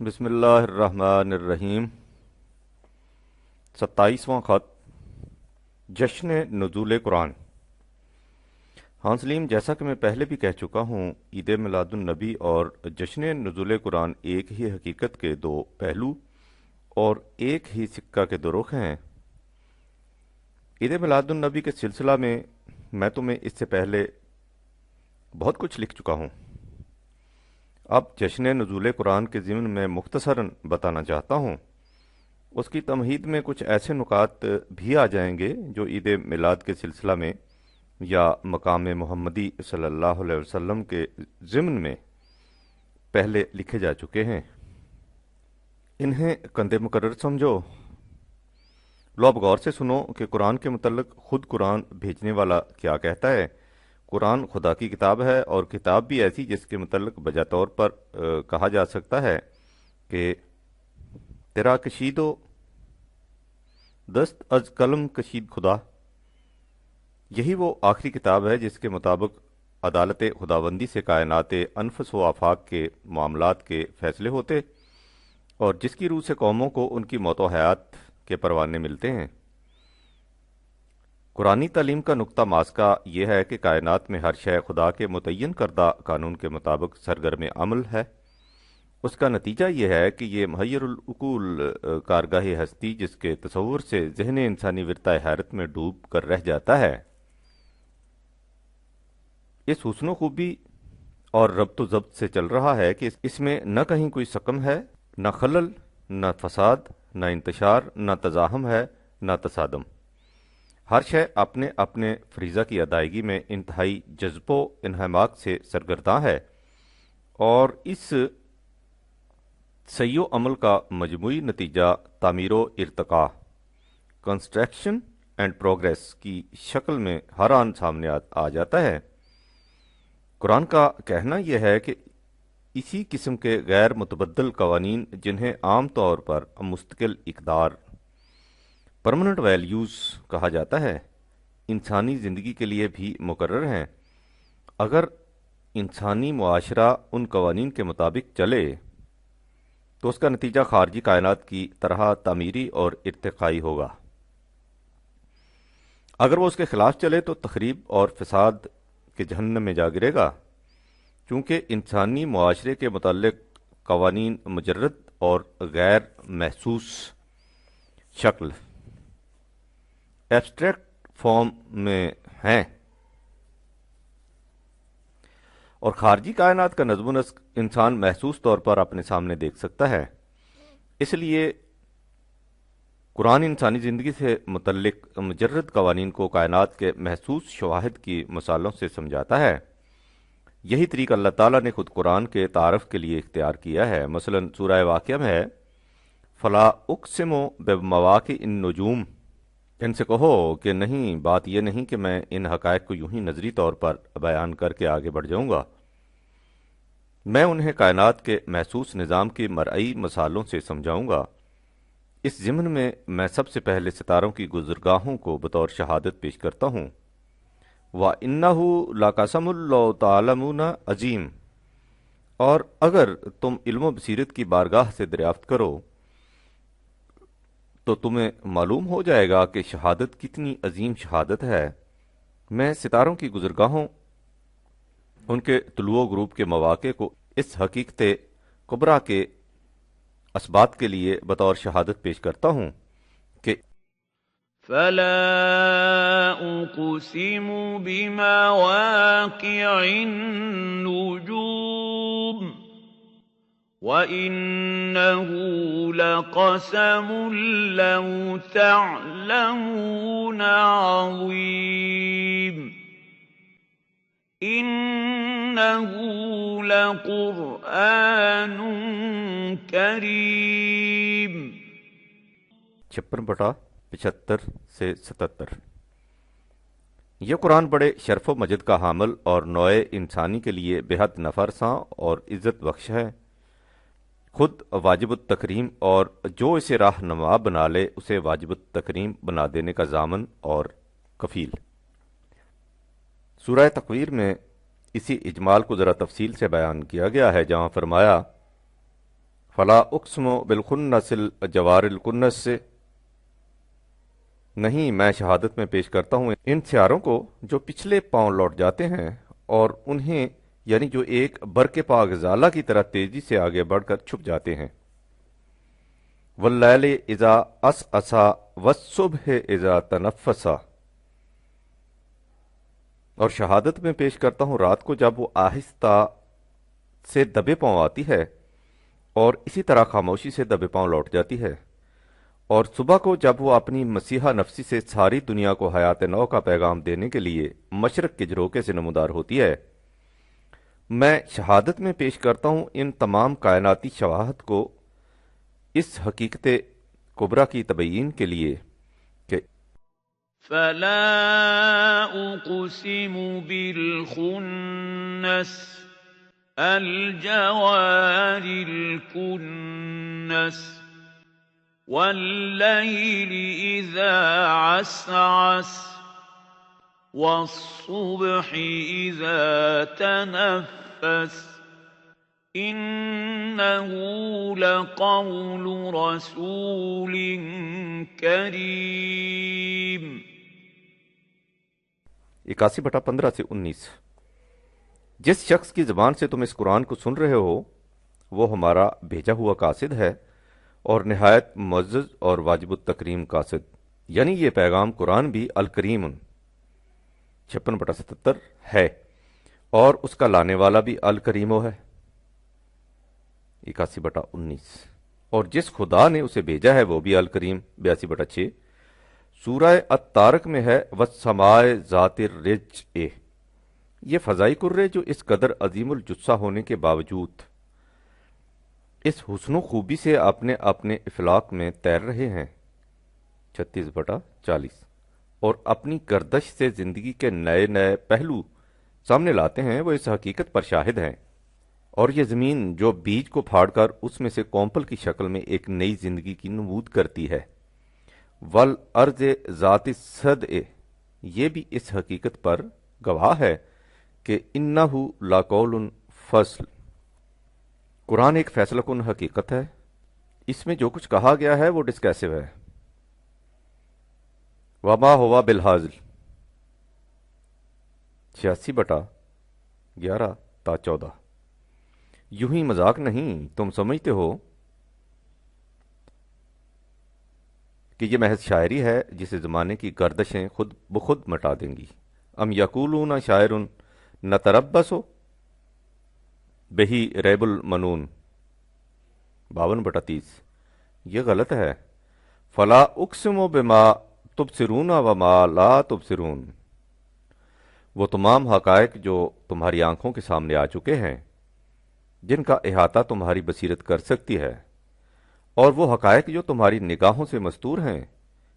بسم اللہ الرحمن الرحیم۔ 27واں خط جشن نزول قرآن۔ ہاں سلیم، جیسا کہ میں پہلے بھی کہہ چکا ہوں، عید میلاد النبی اور جشن نزول قرآن ایک ہی حقیقت کے دو پہلو اور ایک ہی سکہ کے دو رخ ہیں۔ عید میلاد النبی کے سلسلہ میں تمہیں اس سے پہلے بہت کچھ لکھ چکا ہوں۔ اب جشن نزول قرآن کے ضمن میں مختصراً بتانا چاہتا ہوں۔ اس کی تمہید میں کچھ ایسے نکات بھی آ جائیں گے جو عید میلاد کے سلسلہ میں یا مقام محمدی صلی اللہ علیہ وسلم کے ضمن میں پہلے لکھے جا چکے ہیں۔ انہیں کندِ مقرر سمجھو۔ لو اب غور سے سنو کہ قرآن کے متعلق خود قرآن بھیجنے والا کیا کہتا ہے۔ قرآن خدا کی کتاب ہے، اور کتاب بھی ایسی جس کے متعلق بجا طور پر کہا جا سکتا ہے کہ تیرا کشید و دست از قلم کشید خدا۔ یہی وہ آخری کتاب ہے جس کے مطابق عدالت خداوندی سے کائنات انفس و آفاق کے معاملات کے فیصلے ہوتے، اور جس کی روح سے قوموں کو ان کی موت و حیات کے پروانے ملتے ہیں۔ قرآنی تعلیم کا نقطہ ماسکہ یہ ہے کہ کائنات میں ہر شے خدا کے متعین کردہ قانون کے مطابق سرگرم عمل ہے۔ اس کا نتیجہ یہ ہے کہ یہ محیر العقول کارگاہ ہستی جس کے تصور سے ذہن انسانی ورطۂ حیرت میں ڈوب کر رہ جاتا ہے، اس حسن و خوبی اور ربط و ضبط سے چل رہا ہے کہ اس میں نہ کہیں کوئی سقم ہے، نہ خلل، نہ فساد، نہ انتشار، نہ تزاحم ہے، نہ تصادم۔ ہر شے اپنے اپنے فریضہ کی ادائیگی میں انتہائی جذب و انہماک سے سرگرداں ہے، اور اس سعی و عمل کا مجموعی نتیجہ تعمیر و ارتقاء، کنسٹرکشن اینڈ پروگریس کی شکل میں ہر آن سامنے آ جاتا ہے۔ قرآن کا کہنا یہ ہے کہ اسی قسم کے غیر متبدل قوانین، جنہیں عام طور پر مستقل اقدار پرماننٹ ویلیوز کہا جاتا ہے، انسانی زندگی کے لیے بھی مقرر ہیں۔ اگر انسانی معاشرہ ان قوانین کے مطابق چلے تو اس کا نتیجہ خارجی کائنات کی طرح تعمیری اور ارتقائی ہوگا۔ اگر وہ اس کے خلاف چلے تو تخریب اور فساد کے جہنم میں جا گرے گا، چونکہ انسانی معاشرے کے متعلق قوانین مجرد اور غیر محسوس شکل ایبسٹریکٹ فارم میں ہیں، اور خارجی کائنات کا نظم و نسق انسان محسوس طور پر اپنے سامنے دیکھ سکتا ہے۔ اس لیے قرآن انسانی زندگی سے متعلق مجرد قوانین کو کائنات کے محسوس شواہد کی مثالوں سے سمجھاتا ہے۔ یہی طریقہ اللہ تعالیٰ نے خود قرآن کے تعارف کے لیے اختیار کیا ہے۔ مثلا سورہ واقعہ میں ہے فَلَا أُقْسِمُ بِمَوَاقِعِ النُّجُومِ، ان سے کہو کہ نہیں، بات یہ نہیں کہ میں ان حقائق کو یوں ہی نظری طور پر بیان کر کے آگے بڑھ جاؤں گا، میں انہیں کائنات کے محسوس نظام کی مرئی مثالوں سے سمجھاؤں گا۔ اس ضمن میں سب سے پہلے ستاروں کی گزرگاہوں کو بطور شہادت پیش کرتا ہوں۔ وَإِنَّهُ لَقَسَمٌ لَوْ تَعْلَمُونَ عظیم، اور اگر تم علم و بصیرت کی بارگاہ سے دریافت کرو تو تمہیں معلوم ہو جائے گا کہ شہادت کتنی عظیم شہادت ہے۔ میں ستاروں کی گزرگاہوں، ان کے طلوع و غروب کے مواقع کو اس حقیقت کبریٰ کے اثبات کے لیے بطور شہادت پیش کرتا ہوں کہ فَلَا أُقْسِمُ بِمَوَاقِعِ النُّجُومِ وَإِنَّهُ لَقَسَمٌ لَّوْ تَعْلَمُونَ عَظِيمٌ إِنَّهُ لَقُرْآنٌ کریم۔ 56/75 سے 77۔ یہ قرآن بڑے شرف و مجد کا حامل اور نوع انسانی کے لیے بے حد نفع رساں اور عزت بخش ہے، خود واجب التکریم، اور جو اسے راہنما بنا لے اسے واجب التکریم بنا دینے کا ضامن اور کفیل۔ سورہ تکویر میں اسی اجمال کو ذرا تفصیل سے بیان کیا گیا ہے، جہاں فرمایا فلا اقسم بالخنس الجوار الکنس سے، نہیں میں شہادت میں پیش کرتا ہوں ان سیاروں کو جو پچھلے پاؤں لوٹ جاتے ہیں اور انہیں یعنی جو ایک برق پاغزالہ کی طرح تیزی سے آگے بڑھ کر چھپ جاتے ہیں۔ واللیل اذا عسعسا والصبح اذا تنفسا، اور شہادت میں پیش کرتا ہوں رات کو جب وہ آہستہ سے دبے پاؤں آتی ہے اور اسی طرح خاموشی سے دبے پاؤں لوٹ جاتی ہے، اور صبح کو جب وہ اپنی مسیحا نفسی سے ساری دنیا کو حیات نو کا پیغام دینے کے لیے مشرق کے جھروکے سے نمودار ہوتی ہے۔ میں شہادت میں پیش کرتا ہوں ان تمام کائناتی شواہد کو اس حقیقت کبریٰ کی تبیین کے لیے کہ فلا اقسم بالخنس الجوار الكنس والليل اذا عسعس والصبح اذا تنفس انه لقول رسول کریم۔ 81/15 سے 19۔ جس شخص کی زبان سے تم اس قرآن کو سن رہے ہو وہ ہمارا بھیجا ہوا قاصد ہے اور نہایت معزز اور واجب التکریم قاصد، یعنی یہ پیغام قرآن بھی الکریم 56/77 ہے اور اس کا لانے والا بھی الکریمو ہے 81/19۔ اور جس خدا نے اسے بھیجا ہے وہ بھی الکریم 82/6۔ سورہ الطارق میں ہے والسماء ذات الرجع، یہ فضائی کرے جو اس قدر عظیم الجثہ ہونے کے باوجود اس حسن و خوبی سے اپنے اپنے افلاق میں تیر رہے ہیں 36/40، اور اپنی گردش سے زندگی کے نئے نئے پہلو سامنے لاتے ہیں، وہ اس حقیقت پر شاہد ہیں۔ اور یہ زمین جو بیج کو پھاڑ کر اس میں سے کومپل کی شکل میں ایک نئی زندگی کی نمود کرتی ہے، والارض ذات الصدع، یہ بھی اس حقیقت پر گواہ ہے کہ انہ لقول فصل، قرآن ایک فیصلہ کن حقیقت ہے، اس میں جو کچھ کہا گیا ہے وہ ڈسکیسو ہے۔ وما ہوا بالحاضل 86/11 تا 14، یوں ہی مذاق نہیں، تم سمجھتے ہو کہ یہ محض شاعری ہے جسے زمانے کی گردشیں خود بخود مٹا دیں گی۔ ام یقولون شاعر نتربص بہی ریب المنون 52/30، یہ غلط ہے۔ فلا اقسم بما تبصرون وما لا تبصرون، وہ تمام حقائق جو تمہاری آنکھوں کے سامنے آ چکے ہیں، جن کا احاطہ تمہاری بصیرت کر سکتی ہے، اور وہ حقائق جو تمہاری نگاہوں سے مستور ہیں،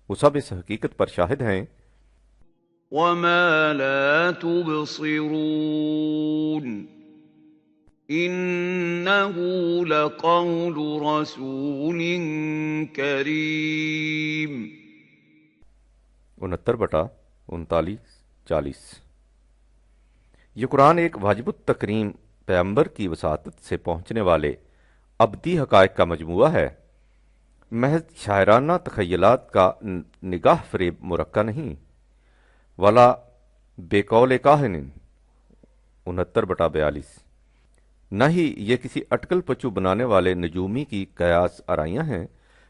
وہ سب اس حقیقت پر شاہد ہیں۔ وما لا تبصرون انه لقول رسول کریم 69/39-40، یہ قرآن ایک واجب التکریم پیغمبر کی وساطت سے پہنچنے والے ابدی حقائق کا مجموعہ ہے، محض شاعرانہ تخیلات کا نگاہ فریب مرقع نہیں۔ ولا بے قول کاہن 69/42، نہ ہی یہ کسی اٹکل پچو بنانے والے نجومی کی قیاس آرائیاں ہیں،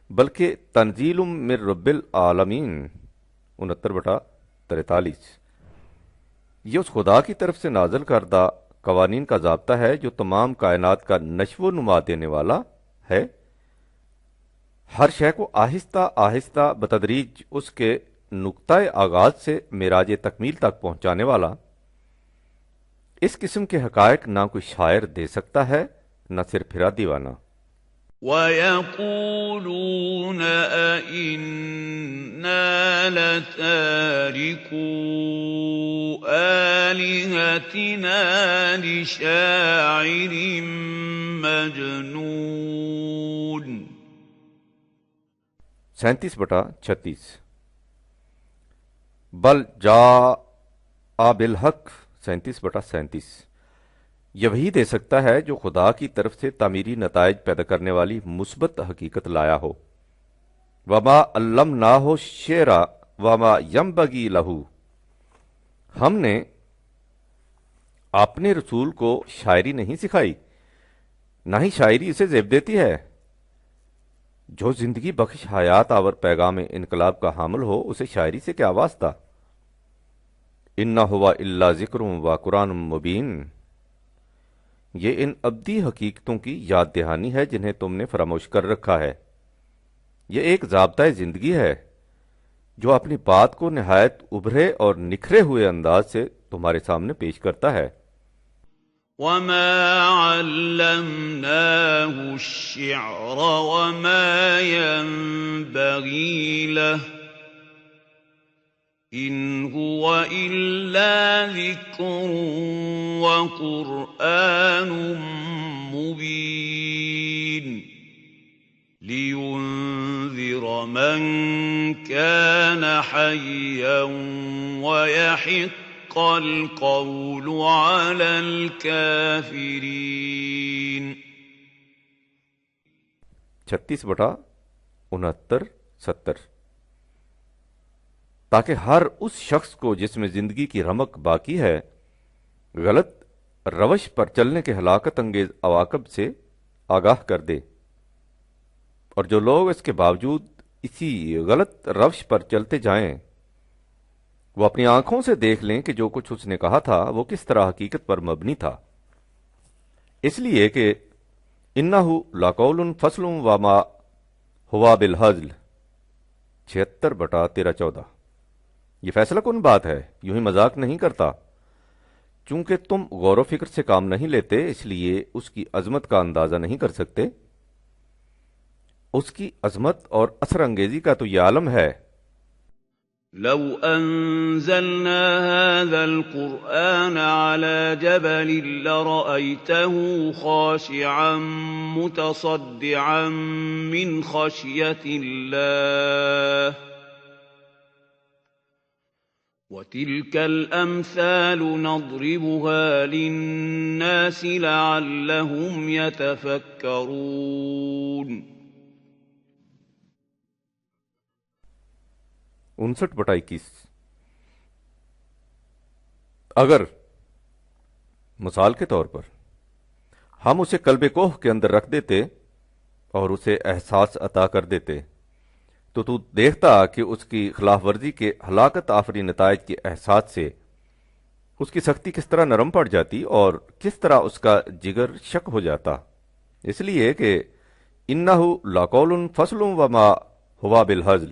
بلکہ تنزیل من رب العالمین 69/43، یہ اس خدا کی طرف سے نازل کردہ قوانین کا ضابطہ ہے جو تمام کائنات کا نشو و نما دینے والا ہے، ہر شے کو آہستہ آہستہ بتدریج اس کے نقطۂ آغاز سے معراج تکمیل تک پہنچانے والا۔ اس قسم کے حقائق نہ کوئی شاعر دے سکتا ہے نہ صرف پھرا دیوانہ۔ وَيَقُولُونَ أَإِنَّا لَتَارِكُو آلِهَتِنَا لِشَاعِرٍ مَجْنُونٍ 37/36، بل جاء بالحق 37/37، یہ وہی دے سکتا ہے جو خدا کی طرف سے تعمیری نتائج پیدا کرنے والی مثبت حقیقت لایا ہو۔ وما علمناہ الشعر وما ینبغی لہ، ہم نے اپنے رسول کو شاعری نہیں سکھائی، نہ ہی شاعری اسے زیب دیتی ہے۔ جو زندگی بخش حیات آور پیغام انقلاب کا حامل ہو اسے شاعری سے کیا واسطہ؟ انہ ہوا الا ذکر و قرآن مبین، یہ ان ابدی حقیقتوں کی یاد دہانی ہے جنہیں تم نے فراموش کر رکھا ہے۔ یہ ایک ضابطۂ زندگی ہے جو اپنی بات کو نہایت ابھرے اور نکھرے ہوئے انداز سے تمہارے سامنے پیش کرتا ہے۔ وما علمناه الشعر وما ينبغي له إن هو إلا ذكر وقرآن مبين لينذر من كان حيا ويحق القول على الكافرين۔ 36/69-70، تاکہ ہر اس شخص کو جس میں زندگی کی رمق باقی ہے غلط روش پر چلنے کے ہلاکت انگیز عواقب سے آگاہ کر دے، اور جو لوگ اس کے باوجود اسی غلط روش پر چلتے جائیں وہ اپنی آنکھوں سے دیکھ لیں کہ جو کچھ اس نے کہا تھا وہ کس طرح حقیقت پر مبنی تھا، اس لیے کہ انہ لقول فصل وما ہوا بالہزل۔ 76/13-14، یہ فیصلہ کن بات ہے، یوں ہی مذاق نہیں کرتا۔ چونکہ تم غور و فکر سے کام نہیں لیتے اس لیے اس کی عظمت کا اندازہ نہیں کر سکتے۔ اس کی عظمت اور اثر انگیزی کا تو یہ عالم ہے۔ لو أنزلنا هذا القرآن على جبل لرأيته خاشعا متصدعا من خشية الله وتلك الأمثال نضربها للناس لعلهم يتفكرون۔ 59/21، اگر مثال کے طور پر ہم اسے قلب کوہ کے اندر رکھ دیتے اور اسے احساس عطا کر دیتے تو دیکھتا کہ اس کی خلاف ورزی کے ہلاکت آفری نتائج کے احساس سے اس کی سختی کس طرح نرم پڑ جاتی اور کس طرح اس کا جگر شک ہو جاتا، اس لیے کہ انہ لقول فصل وما ہوا بالہزل۔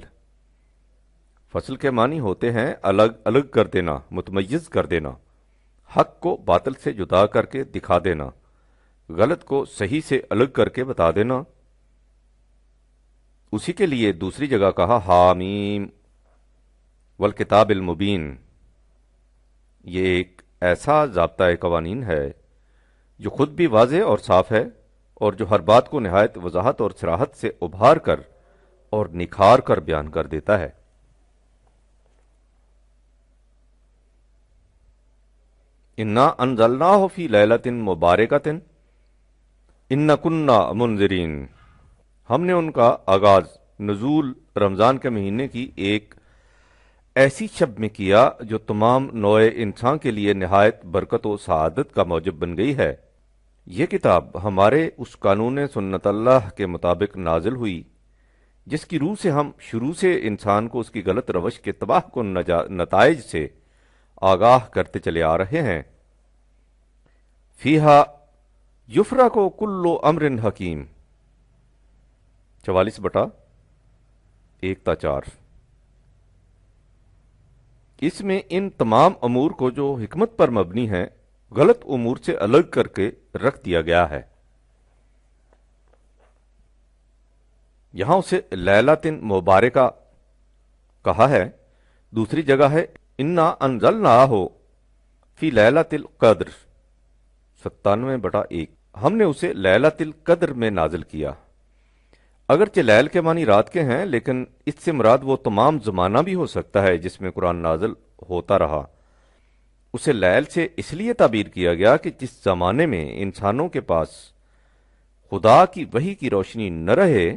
فصل کے معنی ہوتے ہیں الگ الگ کر دینا، متمیز کر دینا، حق کو باطل سے جدا کر کے دکھا دینا، غلط کو صحیح سے الگ کر کے بتا دینا۔ اسی کے لیے دوسری جگہ کہا حامیم والکتاب المبین۔ یہ ایک ایسا ضابطۂ قوانین ہے جو خود بھی واضح اور صاف ہے اور جو ہر بات کو نہایت وضاحت اور صراحت سے ابھار کر اور نکھار کر بیان کر دیتا ہے۔ انا انزلناہ فی لیلۃ مبارکۃ انا کنا منذرین، ہم نے ان کا آغاز نزول رمضان کے مہینے کی ایک ایسی شب میں کیا جو تمام نوع انسان کے لیے نہایت برکت و سعادت کا موجب بن گئی ہے۔ یہ کتاب ہمارے اس قانون سنت اللہ کے مطابق نازل ہوئی جس کی روح سے ہم شروع سے انسان کو اس کی غلط روش کے تباہ کن نتائج سے آگاہ کرتے چلے آ رہے ہیں۔ فیہا یفرق کل امر حکیم، 44/1-4، اس میں ان تمام امور کو جو حکمت پر مبنی ہیں غلط امور سے الگ کر کے رکھ دیا گیا ہے۔ یہاں اسے لیلۃ مبارکہ کہا ہے، دوسری جگہ ہے انا انزلناہ فی لیلۃ القدر، 97/1، ہم نے اسے لیلۃ القدر میں نازل کیا۔ اگرچہ لیل کے معنی رات کے ہیں لیکن اس سے مراد وہ تمام زمانہ بھی ہو سکتا ہے جس میں قرآن نازل ہوتا رہا، اسے لیل سے اس لیے تعبیر کیا گیا کہ جس زمانے میں انسانوں کے پاس خدا کی وحی کی روشنی نہ رہے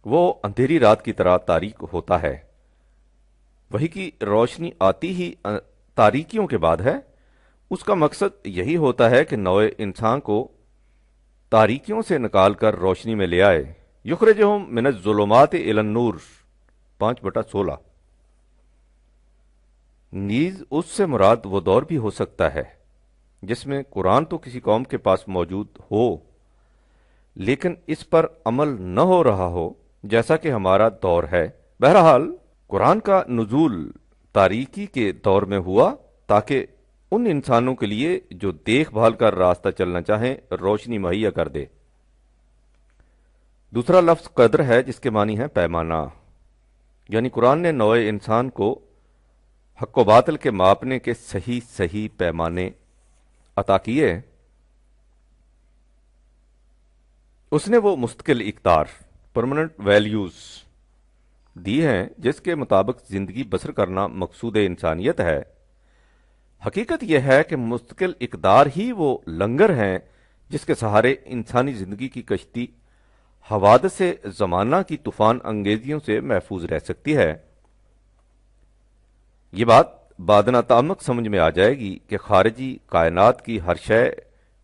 وہ اندھیری رات کی طرح تاریک ہوتا ہے۔ وحی کی روشنی آتی ہی تاریکیوں کے بعد ہے۔ اس کا مقصد یہی ہوتا ہے کہ نوع انسان کو تاریکیوں سے نکال کر روشنی میں لے آئے۔ یخرجہم من الظلمات الی النور 5/16۔ نیز اس سے مراد وہ دور بھی ہو سکتا ہے جس میں قرآن تو کسی قوم کے پاس موجود ہو لیکن اس پر عمل نہ ہو رہا ہو، جیسا کہ ہمارا دور ہے۔ بہرحال قرآن کا نزول تاریکی کے دور میں ہوا تاکہ ان انسانوں کے لیے جو دیکھ بھال کر راستہ چلنا چاہیں روشنی مہیا کر دے۔ دوسرا لفظ قدر ہے جس کے معنی ہے پیمانہ، یعنی قرآن نے نوع انسان کو حق و باطل کے ماپنے کے صحیح پیمانے عطا کیے۔ اس نے وہ مستقل اقدار پرماننٹ ویلیوز دی ہیں جس کے مطابق زندگی بسر کرنا مقصود انسانیت ہے۔ حقیقت یہ ہے کہ مستقل اقدار ہی وہ لنگر ہیں جس کے سہارے انسانی زندگی کی کشتی حوادث زمانہ کی طوفان انگیزیوں سے محفوظ رہ سکتی ہے۔ یہ بات بادنا تعمق سمجھ میں آ جائے گی کہ خارجی کائنات کی ہر شے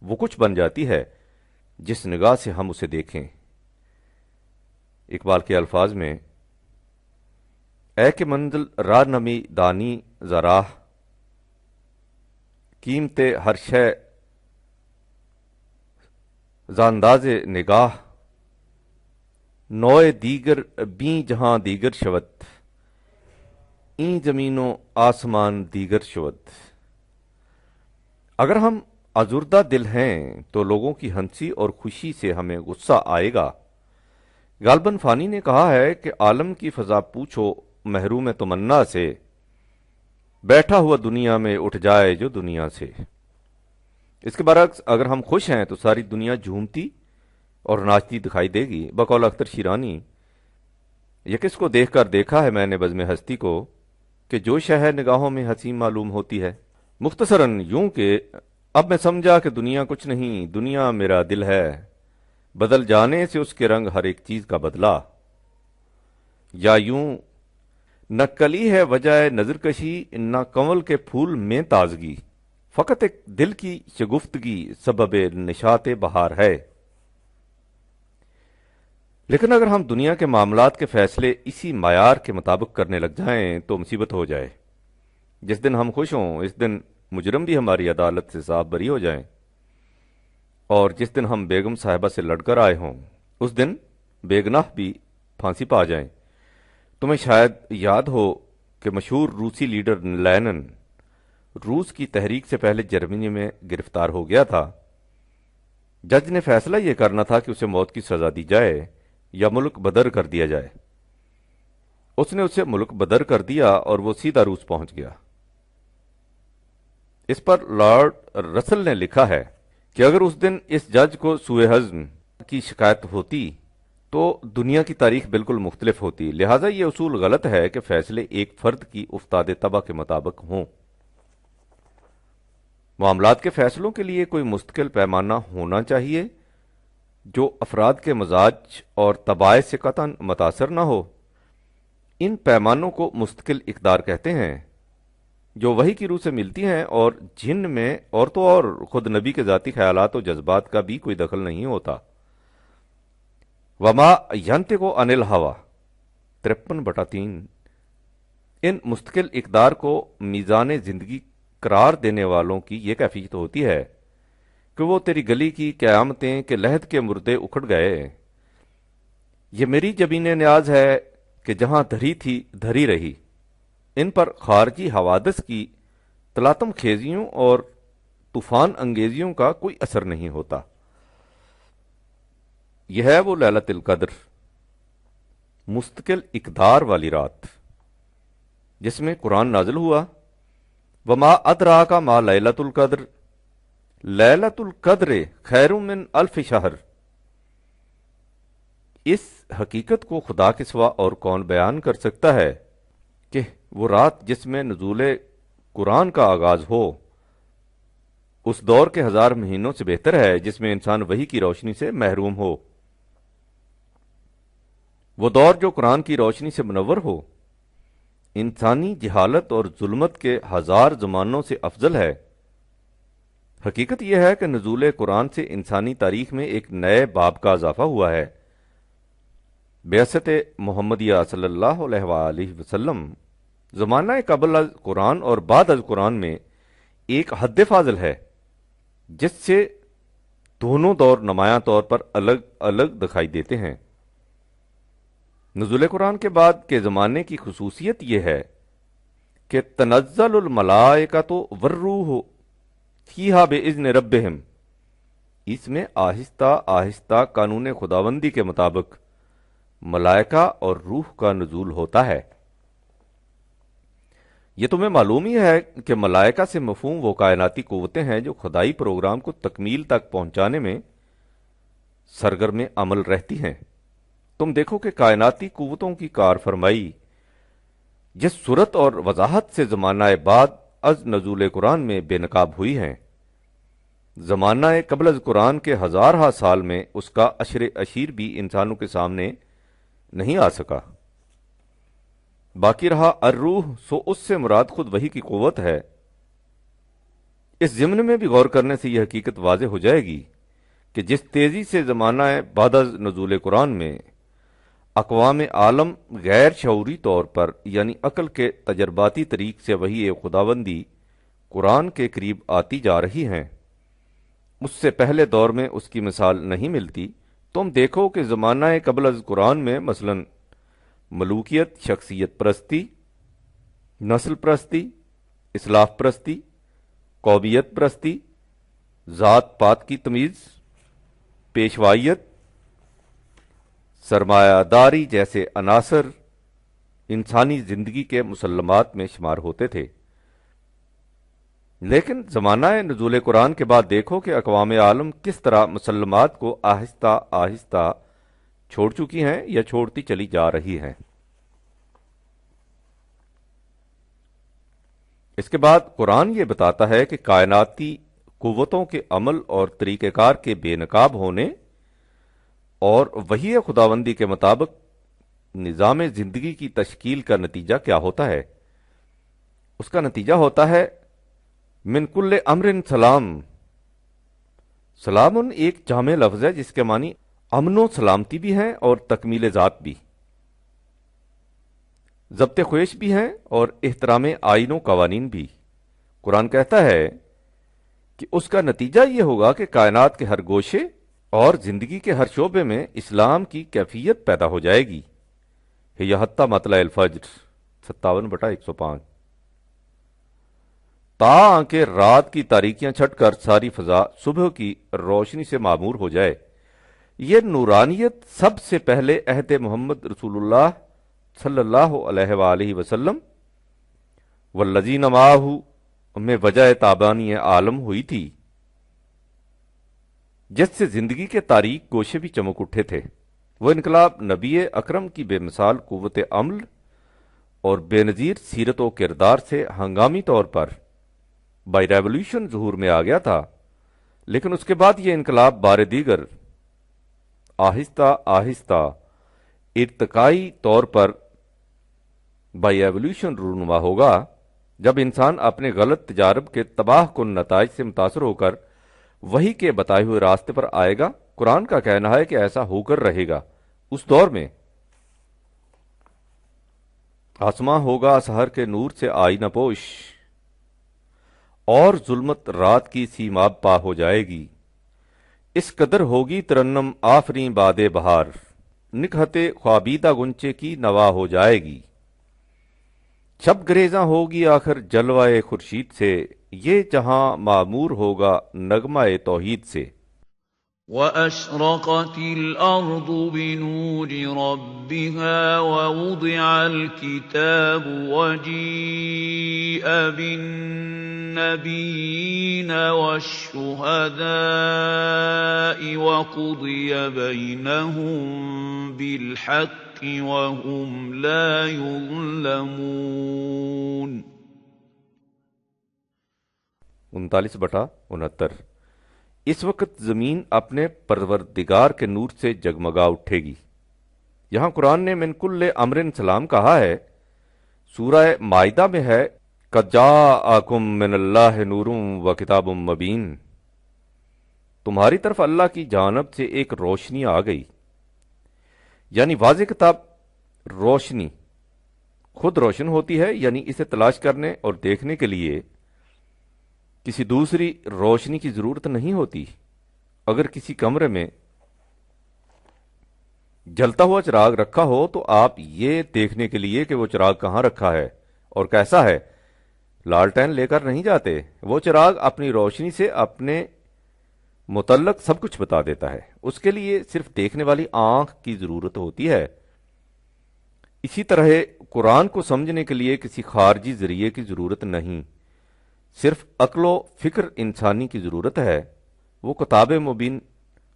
وہ کچھ بن جاتی ہے جس نگاہ سے ہم اسے دیکھیں۔ اقبال کے الفاظ میں، اے کہ منزل راہ نمی دانی زراہ، قیمت ہر شے زانداز نگاہ، نوع دیگر بیں جہاں دیگر شود، این زمین و آسمان دیگر شود۔ اگر ہم آزردہ دل ہیں تو لوگوں کی ہنسی اور خوشی سے ہمیں غصہ آئے گا۔ غالباً فانی نے کہا ہے کہ عالم کی فضا پوچھو محروم تمنا سے، بیٹھا ہوا دنیا میں اٹھ جائے جو دنیا سے۔ اس کے برعکس اگر ہم خوش ہیں تو ساری دنیا جھومتی اور ناچتی دکھائی دے گی۔ بقول اختر شیرانی، یہ کس کو دیکھ کر دیکھا ہے میں نے بزم ہستی کو کہ جو شہر نگاہوں میں حسین معلوم ہوتی ہے۔ مختصراً یوں کہ اب میں سمجھا کہ دنیا کچھ نہیں، دنیا میرا دل ہے، بدل جانے سے اس کے رنگ ہر ایک چیز کا بدلا۔ یا یوں، نہ کلی ہے وجہ نظر کشی، نہ کنول کے پھول میں تازگی، فقط ایک دل کی شگفتگی سبب نشاط بہار ہے۔ لیکن اگر ہم دنیا کے معاملات کے فیصلے اسی معیار کے مطابق کرنے لگ جائیں تو مصیبت ہو جائے۔ جس دن ہم خوش ہوں اس دن مجرم بھی ہماری عدالت سے صاف بری ہو جائیں، اور جس دن ہم بیگم صاحبہ سے لڑ کر آئے ہوں اس دن بے گناہ بھی پھانسی پا جائیں۔ تمہیں شاید یاد ہو کہ مشہور روسی لیڈر لینن روس کی تحریک سے پہلے جرمنی میں گرفتار ہو گیا تھا۔ جج نے فیصلہ یہ کرنا تھا کہ اسے موت کی سزا دی جائے یا ملک بدر کر دیا جائے۔ اس نے اسے ملک بدر کر دیا اور وہ سیدھا روس پہنچ گیا۔ اس پر لارڈ رسل نے لکھا ہے کہ اگر اس دن اس جج کو سوء ہضم کی شکایت ہوتی تو دنیا کی تاریخ بالکل مختلف ہوتی۔ لہٰذا یہ اصول غلط ہے کہ فیصلے ایک فرد کی افتاد طبع کے مطابق ہوں۔ معاملات کے فیصلوں کے لیے کوئی مستقل پیمانہ ہونا چاہیے جو افراد کے مزاج اور طبائع سے قطعاً متاثر نہ ہو۔ ان پیمانوں کو مستقل اقدار کہتے ہیں جو وحی کی روح سے ملتی ہیں اور جن میں اور تو اور خود نبی کے ذاتی خیالات و جذبات کا بھی کوئی دخل نہیں ہوتا۔ وما ینطق عن الہوی 53/3۔ ان مستقل اقدار کو میزان زندگی قرار دینے والوں کی یہ کیفیت ہوتی ہے کہ وہ تیری گلی کی قیامتیں کہ لحد کے مردے اکھڑ گئے۔ یہ میری جبین نیاز ہے کہ جہاں دھری تھی دھری رہی۔ ان پر خارجی حوادث کی تلاطم خیزیوں اور طوفان انگیزیوں کا کوئی اثر نہیں ہوتا۔ یہ ہے وہ لیلۃ القدر، مستقل اقدار والی رات جس میں قرآن نازل ہوا۔ وما ادراک ما لیلۃ القدر، لیلۃ القدر خیر من الف شہر۔ اس حقیقت کو خدا کے سوا اور کون بیان کر سکتا ہے کہ وہ رات جس میں نزول قرآن کا آغاز ہو اس دور کے 1000 مہینوں سے بہتر ہے جس میں انسان وحی کی روشنی سے محروم ہو۔ وہ دور جو قرآن کی روشنی سے منور ہو انسانی جہالت اور ظلمت کے 1000 زمانوں سے افضل ہے۔ حقیقت یہ ہے کہ نزول قرآن سے انسانی تاریخ میں ایک نئے باب کا اضافہ ہوا ہے۔ بعثت محمدیہ صلی اللہ علیہ وآلہ وسلم زمانہ قبل از قرآن اور بعد از قرآن میں ایک حد فاضل ہے جس سے دونوں دور نمایاں طور پر الگ الگ دکھائی دیتے ہیں۔ نزول قرآن کے بعد کے زمانے کی خصوصیت یہ ہے کہ تنزل الملائکۃ والروح فیہا بإذن ربہم، اس میں آہستہ آہستہ قانون خداوندی کے مطابق ملائکہ اور روح کا نزول ہوتا ہے۔ یہ تمہیں معلوم ہی ہے کہ ملائکہ سے مفہوم وہ کائناتی قوتیں ہیں جو خدائی پروگرام کو تکمیل تک پہنچانے میں سرگرم عمل رہتی ہیں۔ تم دیکھو کہ کائناتی قوتوں کی کار فرمائی جس صورت اور وضاحت سے زمانہ بعد از نزول قرآن میں بے نقاب ہوئی ہیں، زمانہ قبل از قرآن کے 1000 سال میں اس کا عشر اشیر بھی انسانوں کے سامنے نہیں آ سکا۔ باقی رہا الروح، سو اس سے مراد خود وحی کی قوت ہے۔ اس ضمن میں بھی غور کرنے سے یہ حقیقت واضح ہو جائے گی کہ جس تیزی سے زمانہ بعد از نزول قرآن میں اقوام عالم غیر شعوری طور پر یعنی عقل کے تجرباتی طریق سے وحی خداوندی قرآن کے قریب آتی جا رہی ہیں، اس سے پہلے دور میں اس کی مثال نہیں ملتی۔ تم دیکھو کہ زمانہ قبل از قرآن میں مثلا ملوکیت، شخصیت پرستی، نسل پرستی، اسلاف پرستی، قومیت پرستی، ذات پات کی تمیز، پیشوائیت، سرمایہ داری جیسے عناصر انسانی زندگی کے مسلمات میں شمار ہوتے تھے۔ لیکن زمانہ نزول قرآن کے بعد دیکھو کہ اقوام عالم کس طرح مسلمات کو آہستہ آہستہ چھوڑ چکی ہیں یا چھوڑتی چلی جا رہی ہیں۔ اس کے بعد قرآن یہ بتاتا ہے کہ کائناتی قوتوں کے عمل اور طریقہ کار کے بے نقاب ہونے اور وحی خداوندی کے مطابق نظام زندگی کی تشکیل کا نتیجہ کیا ہوتا ہے۔ اس کا نتیجہ ہوتا ہے من کل امر سلام۔ سلام ایک جامع لفظ ہے جس کے معنی امن و سلامتی بھی ہیں اور تکمیل ذات بھی، ضبط خویش بھی ہیں اور احترام آئین و قوانین بھی۔ قرآن کہتا ہے کہ اس کا نتیجہ یہ ہوگا کہ کائنات کے ہر گوشے اور زندگی کے ہر شعبے میں اسلام کی کیفیت پیدا ہو جائے گی۔ یہ حتی مطلع الفجر 57/105۔ تاں کہ رات کی تاریکیاں چھٹ کر ساری فضا صبح کی روشنی سے معمور ہو جائے۔ یہ نورانیت سب سے پہلے عہد محمد رسول اللہ صلی اللہ علیہ وآلہ وسلم والذین معہ میں وجہ تابانی عالم ہوئی تھی، جس سے زندگی کے تاریک گوشے بھی چمک اٹھے تھے۔ وہ انقلاب نبی اکرم کی بے مثال قوت عمل اور بے نظیر سیرت و کردار سے ہنگامی طور پر بائی ریولوشن ظہور میں آ گیا تھا، لیکن اس کے بعد یہ انقلاب بار دیگر آہستہ آہستہ ارتقائی طور پر بائی ایولیوشن رونما ہوگا جب انسان اپنے غلط تجارب کے تباہ کن نتائج سے متاثر ہو کر وحی کے بتائے ہوئے راستے پر آئے گا۔ قرآن کا کہنا ہے کہ ایسا ہو کر رہے گا۔ اس دور میں آسماں ہوگا سحر کے نور سے آئینہ پوش اور ظلمت رات کی سیماب پا ہو جائے گی۔ اس قدر ہوگی ترنم آفریں باد بہار، نکہت خوابیدہ گنچے کی نوا ہو جائے گی۔ شب گریزاں ہوگی آخر جلوہ خورشید سے، یہ جہاں معمور ہوگا نغمہ توحید سے۔ وَأَشْرَقَتِ الْأَرْضُ بِنُورِ رَبِّهَا وَوُضِعَ الْكِتَابُ وَجِيءَ بِالنَّبِيِّينَ وَالشُّهَدَاءِ وَقُضِيَ بَيْنَهُم بِالْحَقِّ وَهُمْ لَا يُظْلَمُونَ۔ 39/69۔ اس وقت زمین اپنے پروردگار کے نور سے جگمگا اٹھے گی۔ یہاں قرآن نے من کل امر سلام کہا ہے۔ سورہ مائدہ میں ہے قد جاءکم من اللہ نور و کتاب مبین، تمہاری طرف اللہ کی جانب سے ایک روشنی آ گئی، یعنی واضح کتاب۔ روشنی خود روشن ہوتی ہے، یعنی اسے تلاش کرنے اور دیکھنے کے لیے کسی دوسری روشنی کی ضرورت نہیں ہوتی۔ اگر کسی کمرے میں جلتا ہوا چراغ رکھا ہو تو آپ یہ دیکھنے کے لیے کہ وہ چراغ کہاں رکھا ہے اور کیسا ہے لالٹین لے کر نہیں جاتے۔ وہ چراغ اپنی روشنی سے اپنے متعلق سب کچھ بتا دیتا ہے، اس کے لیے صرف دیکھنے والی آنکھ کی ضرورت ہوتی ہے۔ اسی طرح قرآن کو سمجھنے کے لیے کسی خارجی ذریعے کی ضرورت نہیں، صرف عقل و فکر انسانی کی ضرورت ہے۔ وہ کتاب مبین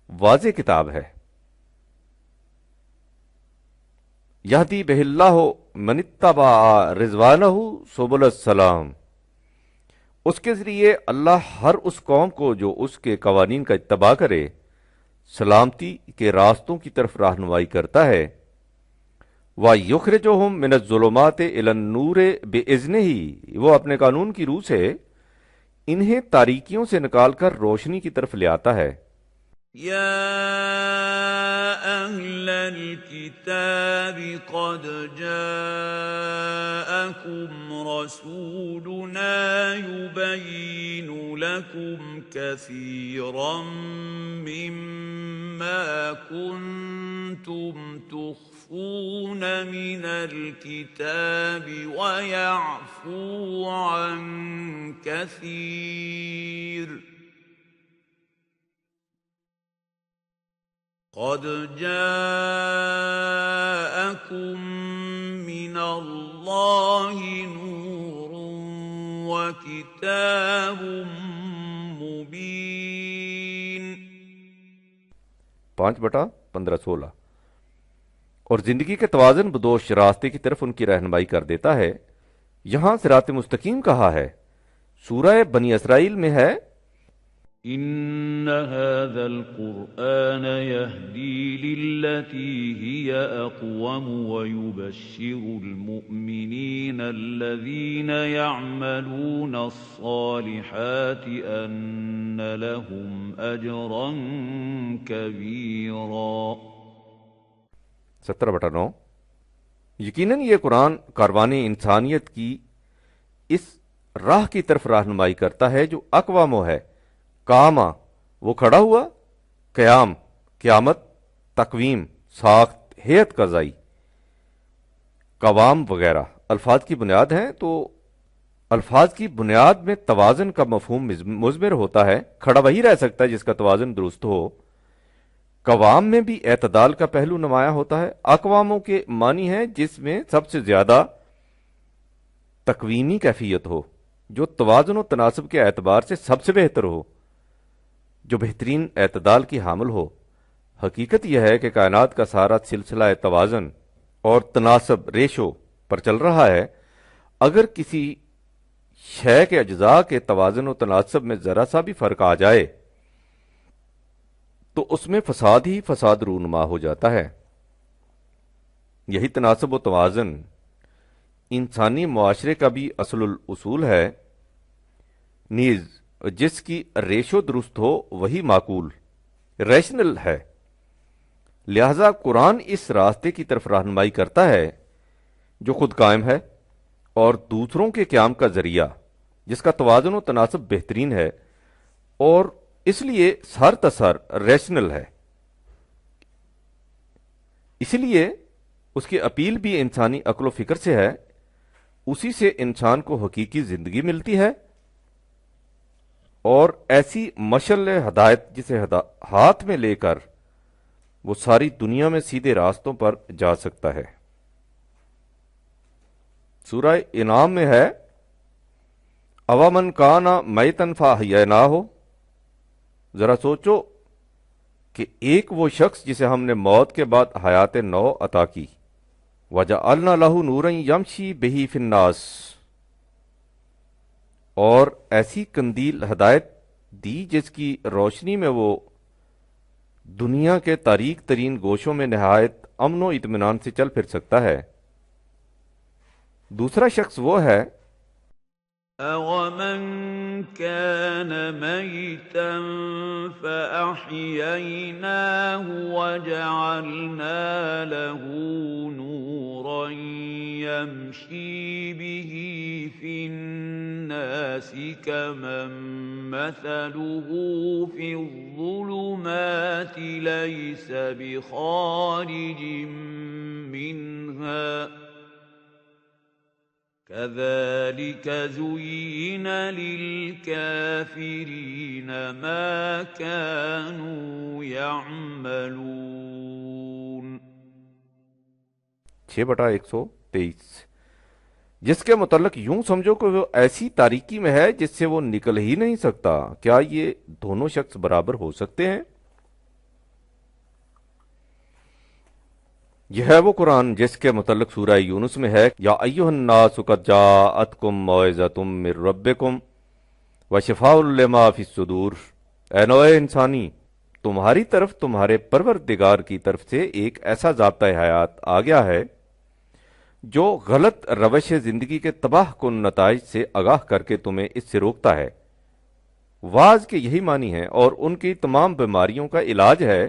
واضح کتاب ہے۔ یہدی بہ اللہ من اتبع رضوانہ سبل السلام، اس کے ذریعے اللہ ہر اس قوم کو جو اس کے قوانین کا اتباع کرے سلامتی کے راستوں کی طرف رہنمائی کرتا ہے۔ وَيُخْرِجُهُم مِّنَ الظُّلُمَاتِ إِلَى النُّورِ بِإِذْنِهِ، وہ اپنے قانون کی روح سے انہیں تاریکیوں سے نکال کر روشنی کی طرف لے آتا ہے۔ يا أهل الكتاب قد جاءكم رسولنا يبين لكم كثيرا مما كنتم تخفون من الكتاب ويعفو عن كثير قد جاءكم من الله نور وكتاب مبين 5/15-16۔ اور زندگی کے توازن بدوش راستے کی طرف ان کی رہنمائی کر دیتا ہے۔ یہاں صراط مستقیم کہا ہے۔ سورہ بنی اسرائیل میں ہے إن هذا القرآن يهدي للتي هي أقوم ويبشر المؤمنين الذين يعملون الصالحات أن لهم أجرا كبيرا 17/9۔ یقیناً یہ قرآن کاروان انسانیت کی اس راہ کی طرف رہنمائی کرتا ہے جو اقواموں ہے۔ قاما وہ کھڑا ہوا، قیام قیامت، تقویم ساخت، ہیئت قضائی، قوام وغیرہ الفاظ کی بنیاد ہیں، تو الفاظ کی بنیاد میں توازن کا مفہوم مضمر ہوتا ہے۔ کھڑا وہی رہ سکتا ہے جس کا توازن درست ہو۔ قوام میں بھی اعتدال کا پہلو نمایاں ہوتا ہے۔ اقواموں کے معنی ہے جس میں سب سے زیادہ تقویمی کیفیت ہو، جو توازن و تناسب کے اعتبار سے سب سے بہتر ہو، جو بہترین اعتدال کی حامل ہو۔ حقیقت یہ ہے کہ کائنات کا سارا سلسلہ توازن اور تناسب ریشو پر چل رہا ہے۔ اگر کسی شے کے اجزاء کے توازن و تناسب میں ذرا سا بھی فرق آ جائے تو اس میں فساد ہی فساد رونما ہو جاتا ہے۔ یہی تناسب و توازن انسانی معاشرے کا بھی اصل الاصول ہے، نیز جس کی ریشو درست ہو وہی معقول ریشنل ہے۔ لہذا قرآن اس راستے کی طرف رہنمائی کرتا ہے جو خود قائم ہے اور دوسروں کے قیام کا ذریعہ، جس کا توازن و تناسب بہترین ہے اور اس لیے سر تسر ریشنل ہے۔ اسی لیے اس کی اپیل بھی انسانی عقل و فکر سے ہے، اسی سے انسان کو حقیقی زندگی ملتی ہے اور ایسی مشعل ہدایت جسے ہاتھ میں لے کر وہ ساری دنیا میں سیدھے راستوں پر جا سکتا ہے۔ سورہ انعام میں ہے اوامن کان میتن فاحییناہ، ذرا سوچو کہ ایک وہ شخص جسے ہم نے موت کے بعد حیات نو عطا کی، وجعلنا لہ نورا یمشی بہ فی الناس، اور ایسی قندیل ہدایت دی جس کی روشنی میں وہ دنیا کے تاریک ترین گوشوں میں نہایت امن و اطمینان سے چل پھر سکتا ہے۔ دوسرا شخص وہ ہے أَوَمَنْ كَانَ مَيْتًا فَأَحْيَيْنَاهُ وَجَعَلْنَا لَهُ نُورًا يَمْشِي بِهِ فِي النَّاسِ كَمَن مَّثَلُهُ فِي الظُّلُمَاتِ لَيْسَ بِخَارِجٍ مِّنْهَا كَذَلِكَ زُيِّنَ لِلْكَافِرِينَ مَا كَانُوا يَعْمَلُونَ 6/123، جس کے متعلق یوں سمجھو کہ وہ ایسی تاریکی میں ہے جس سے وہ نکل ہی نہیں سکتا، کیا یہ دونوں شخص برابر ہو سکتے ہیں؟ یہ ہے وہ قرآن جس کے متعلق سورہ یونس میں ہے، یا ایھا الناس قد جاءتکم موعظۃ من ربکم وشفاء لما فی الصدور، اے نوع انسانی، تمہاری طرف تمہارے پروردگار کی طرف سے ایک ایسا ضابطۂ حیات آ گیا ہے جو غلط روش زندگی کے تباہ کن نتائج سے آگاہ کر کے تمہیں اس سے روکتا ہے۔ واعظ کے یہی معنی ہے اور ان کی تمام بیماریوں کا علاج ہے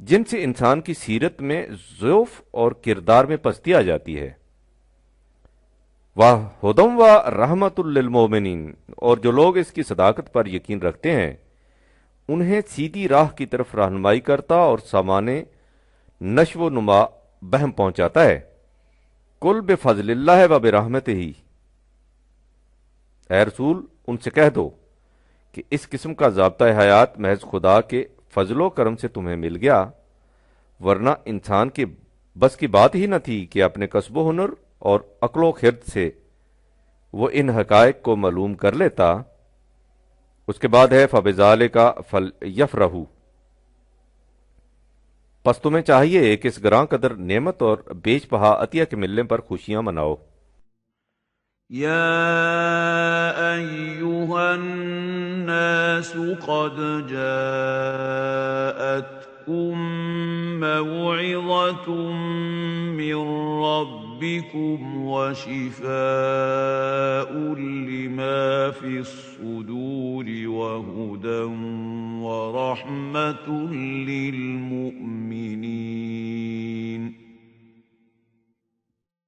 جن سے انسان کی سیرت میں ضعف اور کردار میں پستی آ جاتی ہے۔ وَہُدًى وَرَحْمَةٌ لِّلْمُؤْمِنِينَ، اور جو لوگ اس کی صداقت پر یقین رکھتے ہیں انہیں سیدھی راہ کی طرف رہنمائی کرتا اور سامانے نشو و نما بہم پہنچاتا ہے۔ قُلْ بِفَضْلِ اللَّهِ وَبِرَحْمَتِهِ، اے رسول ان سے کہہ دو کہ اس قسم کا ضابطۂ حیات محض خدا کے فضل و کرم سے تمہیں مل گیا، ورنہ انسان کے بس کی بات ہی نہ تھی کہ اپنے کسب و ہنر اور عقل و خرد سے وہ ان حقائق کو معلوم کر لیتا۔ اس کے بعد ہے فَبِذَالِکَ فَلْیَفْرَحُوا، پس تمہیں چاہیے کہ اس گراں قدر نعمت اور بیش بہا عطیہ کے ملنے پر خوشیاں مناؤ۔ يَا أَيُّهَا النَّاسُ قَدْ جَاءَتْكُم مَّوْعِظَةٌ مِّن رَّبِّكُمْ وَشِفَاءٌ لِّمَا فِي الصُّدُورِ وَهُدًى وَرَحْمَةٌ لِّلْمُؤْمِنِينَ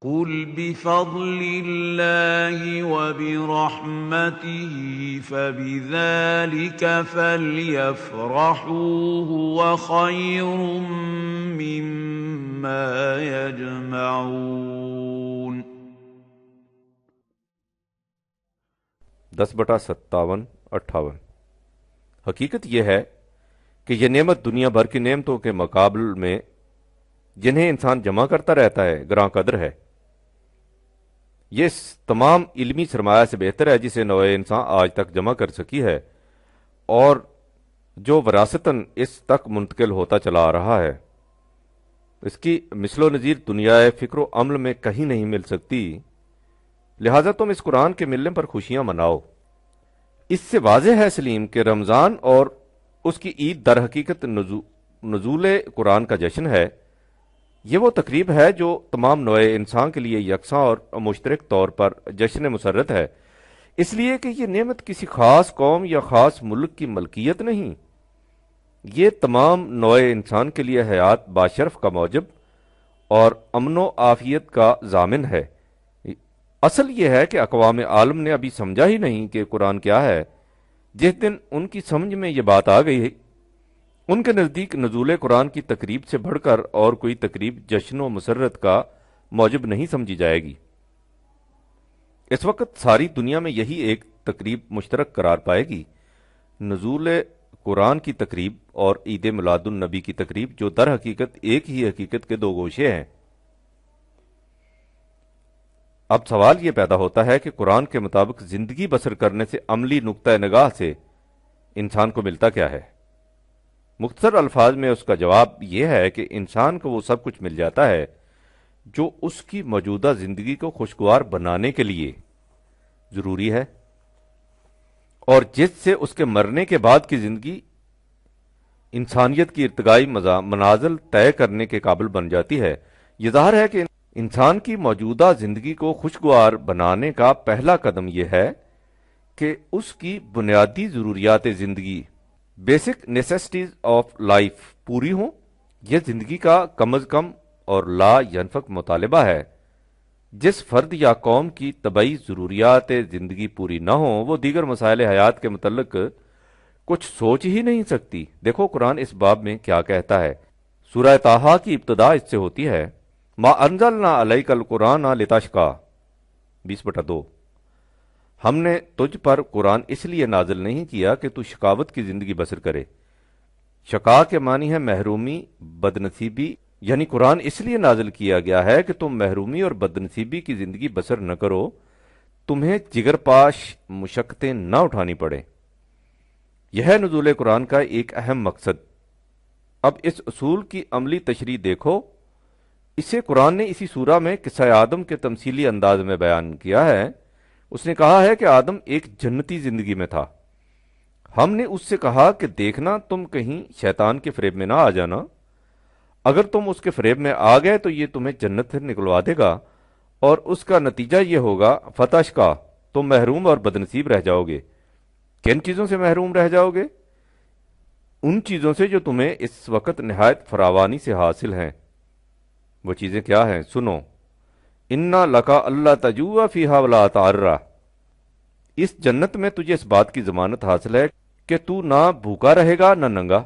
قُلْ بِفَضْلِ اللَّهِ وَبِرَحْمَتِهِ فَبِذَلِكَ فَلْيَفْرَحُوا هُوَ خَيْرٌ مِّمَّا يَجْمَعُونَ 10/57-58۔ حقیقت یہ ہے کہ یہ نعمت دنیا بھر کی نعمتوں کے مقابل میں جنہیں انسان جمع کرتا رہتا ہے گراں قدر ہے۔ یہ اس تمام علمی سرمایہ سے بہتر ہے جسے نوع انسان آج تک جمع کر سکی ہے اور جو وراثتاً اس تک منتقل ہوتا چلا آ رہا ہے۔ اس کی مثل و نظیر دنیا فکر و عمل میں کہیں نہیں مل سکتی، لہٰذا تم اس قرآن کے ملنے پر خوشیاں مناؤ۔ اس سے واضح ہے سلیم کہ رمضان اور اس کی عید در حقیقت نزول قرآن کا جشن ہے۔ یہ وہ تقریب ہے جو تمام نوع انسان کے لیے یکساں اور مشترک طور پر جشن مسرت ہے، اس لیے کہ یہ نعمت کسی خاص قوم یا خاص ملک کی ملکیت نہیں، یہ تمام نوع انسان کے لیے حیات باشرف کا موجب اور امن و عافیت کا ضامن ہے۔ اصل یہ ہے کہ اقوام عالم نے ابھی سمجھا ہی نہیں کہ قرآن کیا ہے۔ جس دن ان کی سمجھ میں یہ بات آ گئی، ان کے نزدیک نزول قرآن کی تقریب سے بڑھ کر اور کوئی تقریب جشن و مسرت کا موجب نہیں سمجھی جائے گی۔ اس وقت ساری دنیا میں یہی ایک تقریب مشترک قرار پائے گی، نزول قرآن کی تقریب اور عید میلاد النبی کی تقریب، جو در حقیقت ایک ہی حقیقت کے دو گوشے ہیں۔ اب سوال یہ پیدا ہوتا ہے کہ قرآن کے مطابق زندگی بسر کرنے سے عملی نقطۂ نگاہ سے انسان کو ملتا کیا ہے؟ مختصر الفاظ میں اس کا جواب یہ ہے کہ انسان کو وہ سب کچھ مل جاتا ہے جو اس کی موجودہ زندگی کو خوشگوار بنانے کے لیے ضروری ہے۔ اور جس سے اس کے مرنے کے بعد کی زندگی انسانیت کی ارتقائی منازل طے کرنے کے قابل بن جاتی ہے۔ یہ ظاہر ہے کہ انسان کی موجودہ زندگی کو خوشگوار بنانے کا پہلا قدم یہ ہے کہ اس کی بنیادی ضروریات زندگی بیسک نیسیسٹیز آف لائف پوری ہوں۔ یہ زندگی کا کم از کم اور لا ینفک مطالبہ ہے۔ جس فرد یا قوم کی طبعی ضروریات زندگی پوری نہ ہوں وہ دیگر مسائل حیات کے متعلق کچھ سوچ ہی نہیں سکتی۔ دیکھو قرآن اس باب میں کیا کہتا ہے۔ سورہ طٰہٰ کی ابتدا اس سے ہوتی ہے، ما انزلنا علیک القرآن لتشقی 20/2۔ ہم نے تجھ پر قرآن اس لیے نازل نہیں کیا کہ تو شقاوت کی زندگی بسر کرے۔ شقا کے معنی ہے محرومی، بدنصیبی، یعنی قرآن اس لیے نازل کیا گیا ہے کہ تم محرومی اور بدنصیبی کی زندگی بسر نہ کرو، تمہیں جگر پاش مشقتیں نہ اٹھانی پڑے۔ یہ ہے نزول قرآن کا ایک اہم مقصد۔ اب اس اصول کی عملی تشریح دیکھو۔ اسے قرآن نے اسی سورہ میں قصہ آدم کے تمثیلی انداز میں بیان کیا ہے۔ اس نے کہا ہے کہ آدم ایک جنتی زندگی میں تھا۔ ہم نے اس سے کہا کہ دیکھنا تم کہیں شیطان کے فریب میں نہ آ جانا۔ اگر تم اس کے فریب میں آ گئے تو یہ تمہیں جنت سے نکلوا دے گا اور اس کا نتیجہ یہ ہوگا فتشقی، تم محروم اور بدنصیب رہ جاؤ گے۔ کن چیزوں سے محروم رہ جاؤ گے؟ ان چیزوں سے جو تمہیں اس وقت نہایت فراوانی سے حاصل ہیں۔ وہ چیزیں کیا ہیں؟ سنو، انا لکا اللہ تجوع فیہا ولا تعرا، اس جنت میں تجھے اس بات کی ضمانت حاصل ہے کہ تو نہ بھوکا رہے گا نہ ننگا۔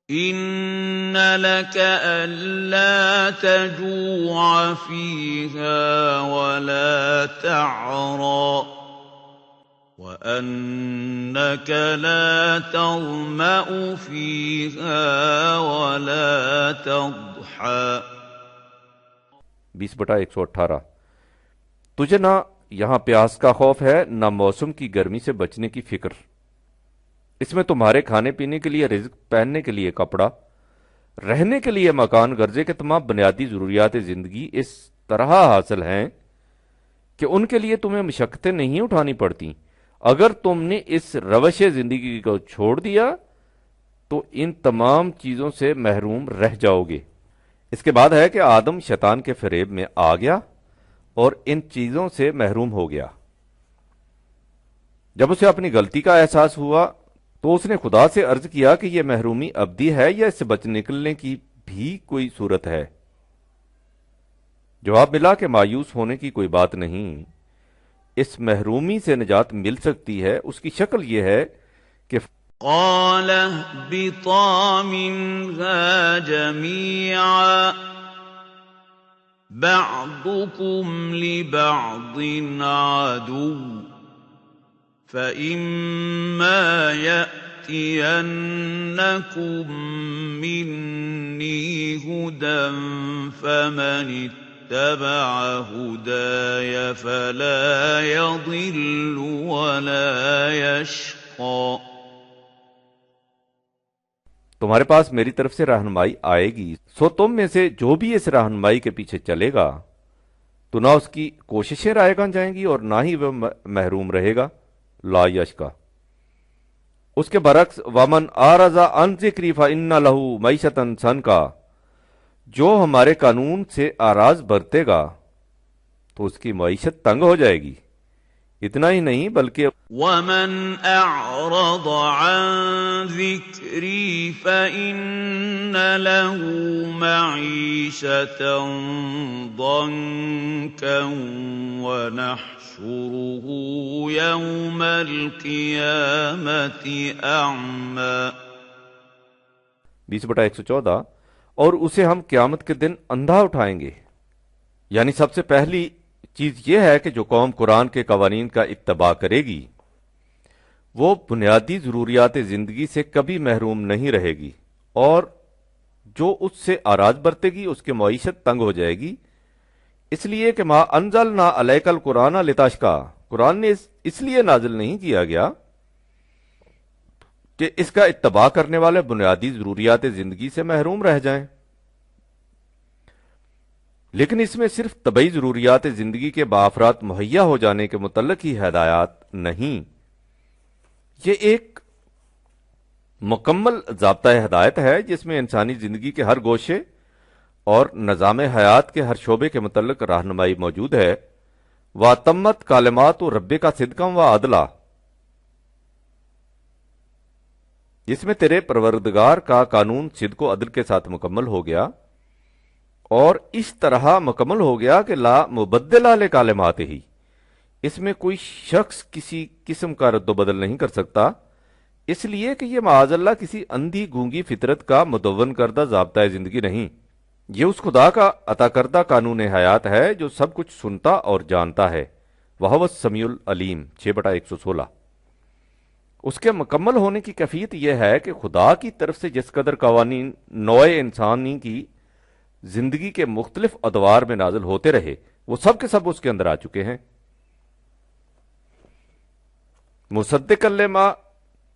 إن لك ألا تجوع فيها ولا تعرى وأنك لا تظمأ فيها ولا تضحى 20/118۔ تجھے نہ یہاں پیاس کا خوف ہے نہ موسم کی گرمی سے بچنے کی فکر۔ اس میں تمہارے کھانے پینے کے لیے رزق، پہننے کے لیے کپڑا، رہنے کے لیے مکان، غرضے کے تمام بنیادی ضروریات زندگی اس طرح حاصل ہیں کہ ان کے لیے تمہیں مشقتیں نہیں اٹھانی پڑتی۔ اگر تم نے اس روش زندگی کو چھوڑ دیا تو ان تمام چیزوں سے محروم رہ جاؤ گے۔ اس کے بعد ہے کہ آدم شیطان کے فریب میں آ گیا اور ان چیزوں سے محروم ہو گیا۔ جب اسے اپنی غلطی کا احساس ہوا تو اس نے خدا سے عرض کیا کہ یہ محرومی ابدی ہے یا اس سے بچ نکلنے کی بھی کوئی صورت ہے؟ جواب ملا کہ مایوس ہونے کی کوئی بات نہیں، اس محرومی سے نجات مل سکتی ہے۔ اس کی شکل یہ ہے کہ قال اهبطا منها جميعا بعضكم لبعض عدو فإما يأتينكم مني هدى فمن اتبع هداي فلا يضل ولا يشقى۔ تمہارے پاس میری طرف سے رہنمائی آئے گی، سو تم میں سے جو بھی اس رہنمائی کے پیچھے چلے گا تو نہ اس کی کوششیں رائے گاں جائیں گی اور نہ ہی وہ محروم رہے گا، لا یشقا۔ اس کے برعکس ومن اعرض عن ذکری فإن لہ معیشۃ ضنکا، جو ہمارے قانون سے اعراض برتے گا تو اس کی معیشت تنگ ہو جائے گی۔ اتنا ہی نہیں بلکہ ومن اعرض عن ذکری فإن له معیشۃ ضنکا ونحشره یوم القیامة اعمی 20/114۔ اور اسے ہم قیامت کے دن اندھا اٹھائیں گے۔ یعنی سب سے پہلی چیز یہ ہے کہ جو قوم قرآن کے قوانین کا اتباع کرے گی وہ بنیادی ضروریات زندگی سے کبھی محروم نہیں رہے گی، اور جو اس سے اعراض برتے گی اس کی معیشت تنگ ہو جائے گی۔ اس لیے کہ ما انزلنا علیک القرآن لتشقی، قرآن نے اس لیے نازل نہیں کیا گیا کہ اس کا اتباع کرنے والے بنیادی ضروریات زندگی سے محروم رہ جائیں، لیکن اس میں صرف طبعی ضروریات زندگی کے بافرات مہیا ہو جانے کے متعلق ہی ہدایات نہیں، یہ ایک مکمل ضابطۂ ہدایت ہے جس میں انسانی زندگی کے ہر گوشے اور نظام حیات کے ہر شعبے کے متعلق رہنمائی موجود ہے۔ وَتَمَّتْ کَلِمَاتُ رَبِّکَ صِدْقًا وَعَدْلًا، اس میں تیرے پروردگار کا قانون صدق و عدل کے ساتھ مکمل ہو گیا، اور اس طرح مکمل ہو گیا کہ لا مبدل لکلماتہ، اس میں کوئی شخص کسی قسم کا رد و بدل نہیں کر سکتا، اس لیے کہ یہ معاذ اللہ کسی اندھی گونگی فطرت کا مدون کردہ ضابطۂ زندگی نہیں، یہ اس خدا کا عطا کردہ قانون حیات ہے جو سب کچھ سنتا اور جانتا ہے۔ وَهُوَ السَّمِيعُ الْعَلِيمُ 6/116۔ اس کے مکمل ہونے کی کیفیت یہ ہے کہ خدا کی طرف سے جس قدر قوانین نوع انسانی کی زندگی کے مختلف ادوار میں نازل ہوتے رہے وہ سب کے سب اس کے اندر آ چکے ہیں۔ مصدقا لما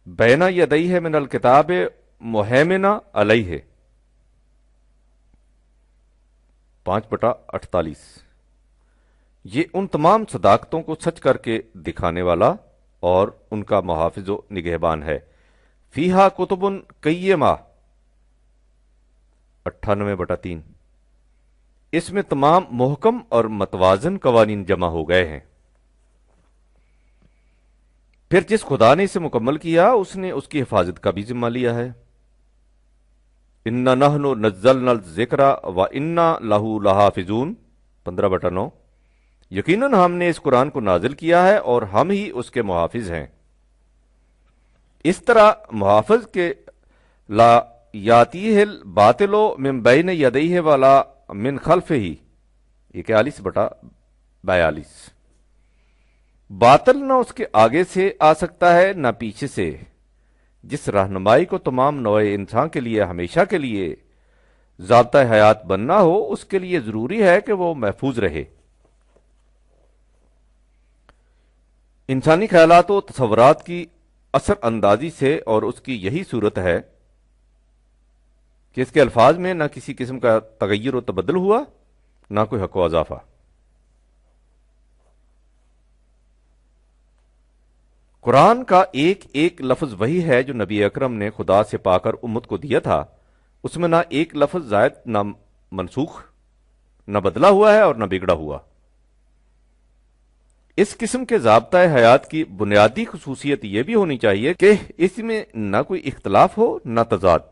بین یدیہ من الکتاب مہیمنا علیہ 5/48۔ یہ ان تمام صداقتوں کو سچ کر کے دکھانے والا اور ان کا محافظ و نگہبان ہے۔ فیہا کتب قیمہ 98/3۔ اس میں تمام محکم اور متوازن قوانین جمع ہو گئے ہیں۔ پھر جس خدا نے اسے مکمل کیا اس نے اس کی حفاظت کا بھی ذمہ لیا ہے۔ اِنَّا نَحْنُ نَزَّلْنَا الذِّکْرَ وَإِنَّا لَهُ لَحَافِظُونَ 15/9۔ یقیناً ہم نے اس قرآن کو نازل کیا ہے اور ہم ہی اس کے محافظ ہیں۔ اس طرح محافظ کے لا یاتیہ الباطل من بین یدیہ ولا من خلفہ 41/42۔ باطل نہ اس کے آگے سے آ سکتا ہے نہ پیچھے سے۔ جس رہنمائی کو تمام نوع انسان کے لیے ہمیشہ کے لیے ضابطۂ حیات بننا ہو اس کے لیے ضروری ہے کہ وہ محفوظ رہے۔ انسانی خیالات و تصورات کی اثر اندازی سے، اور اس کی یہی صورت ہے کہ اس کے الفاظ میں نہ کسی قسم کا تغیر و تبدل ہوا نہ کوئی حق و اضافہ۔ قرآن کا ایک ایک لفظ وہی ہے جو نبی اکرم نے خدا سے پا کر امت کو دیا تھا، اس میں نہ ایک لفظ زائد نہ منسوخ، نہ بدلا ہوا ہے اور نہ بگڑا ہوا۔ اس قسم کے ضابطۂ حیات کی بنیادی خصوصیت یہ بھی ہونی چاہیے کہ اس میں نہ کوئی اختلاف ہو نہ تضاد۔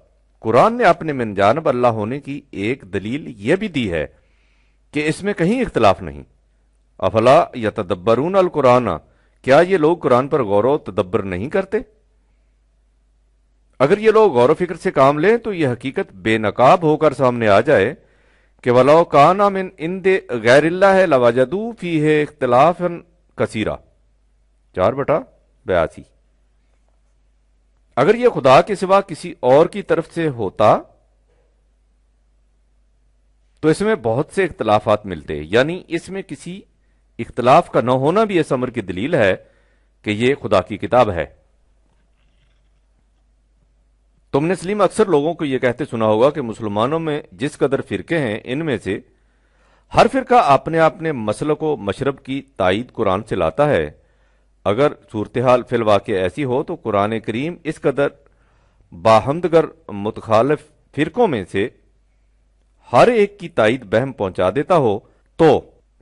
قرآن نے اپنے من جانب اللہ ہونے کی ایک دلیل یہ بھی دی ہے کہ اس میں کہیں اختلاف نہیں۔ افلا یتدبرون القرآن، کیا یہ لوگ قرآن پر غور و تدبر نہیں کرتے؟ اگر یہ لوگ غور و فکر سے کام لیں تو یہ حقیقت بے نقاب ہو کر سامنے آ جائے کہ وَلَوْ كَانَ مِنْ عِنْدِ غَيْرِ اللَّهِ لَوَجَدُوا فِيهِ اخْتِلَافًا كَثِيرًا 4/82۔ اگر یہ خدا کے سوا کسی اور کی طرف سے ہوتا تو اس میں بہت سے اختلافات ملتے، یعنی اس میں کسی اختلاف کا نہ ہونا بھی اس امر کی دلیل ہے کہ یہ خدا کی کتاب ہے۔ تم نے سلیم اکثر لوگوں کو یہ کہتے سنا ہوگا کہ مسلمانوں میں جس قدر فرقے ہیں ان میں سے ہر فرقہ اپنے اپنے مسلک و مشرب کی تائید قرآن سے لاتا ہے۔ اگر صورتحال فی الواقع ایسی ہو تو قرآن کریم اس قدر باہمدگر متخالف فرقوں میں سے ہر ایک کی تائید بہم پہنچا دیتا ہو تو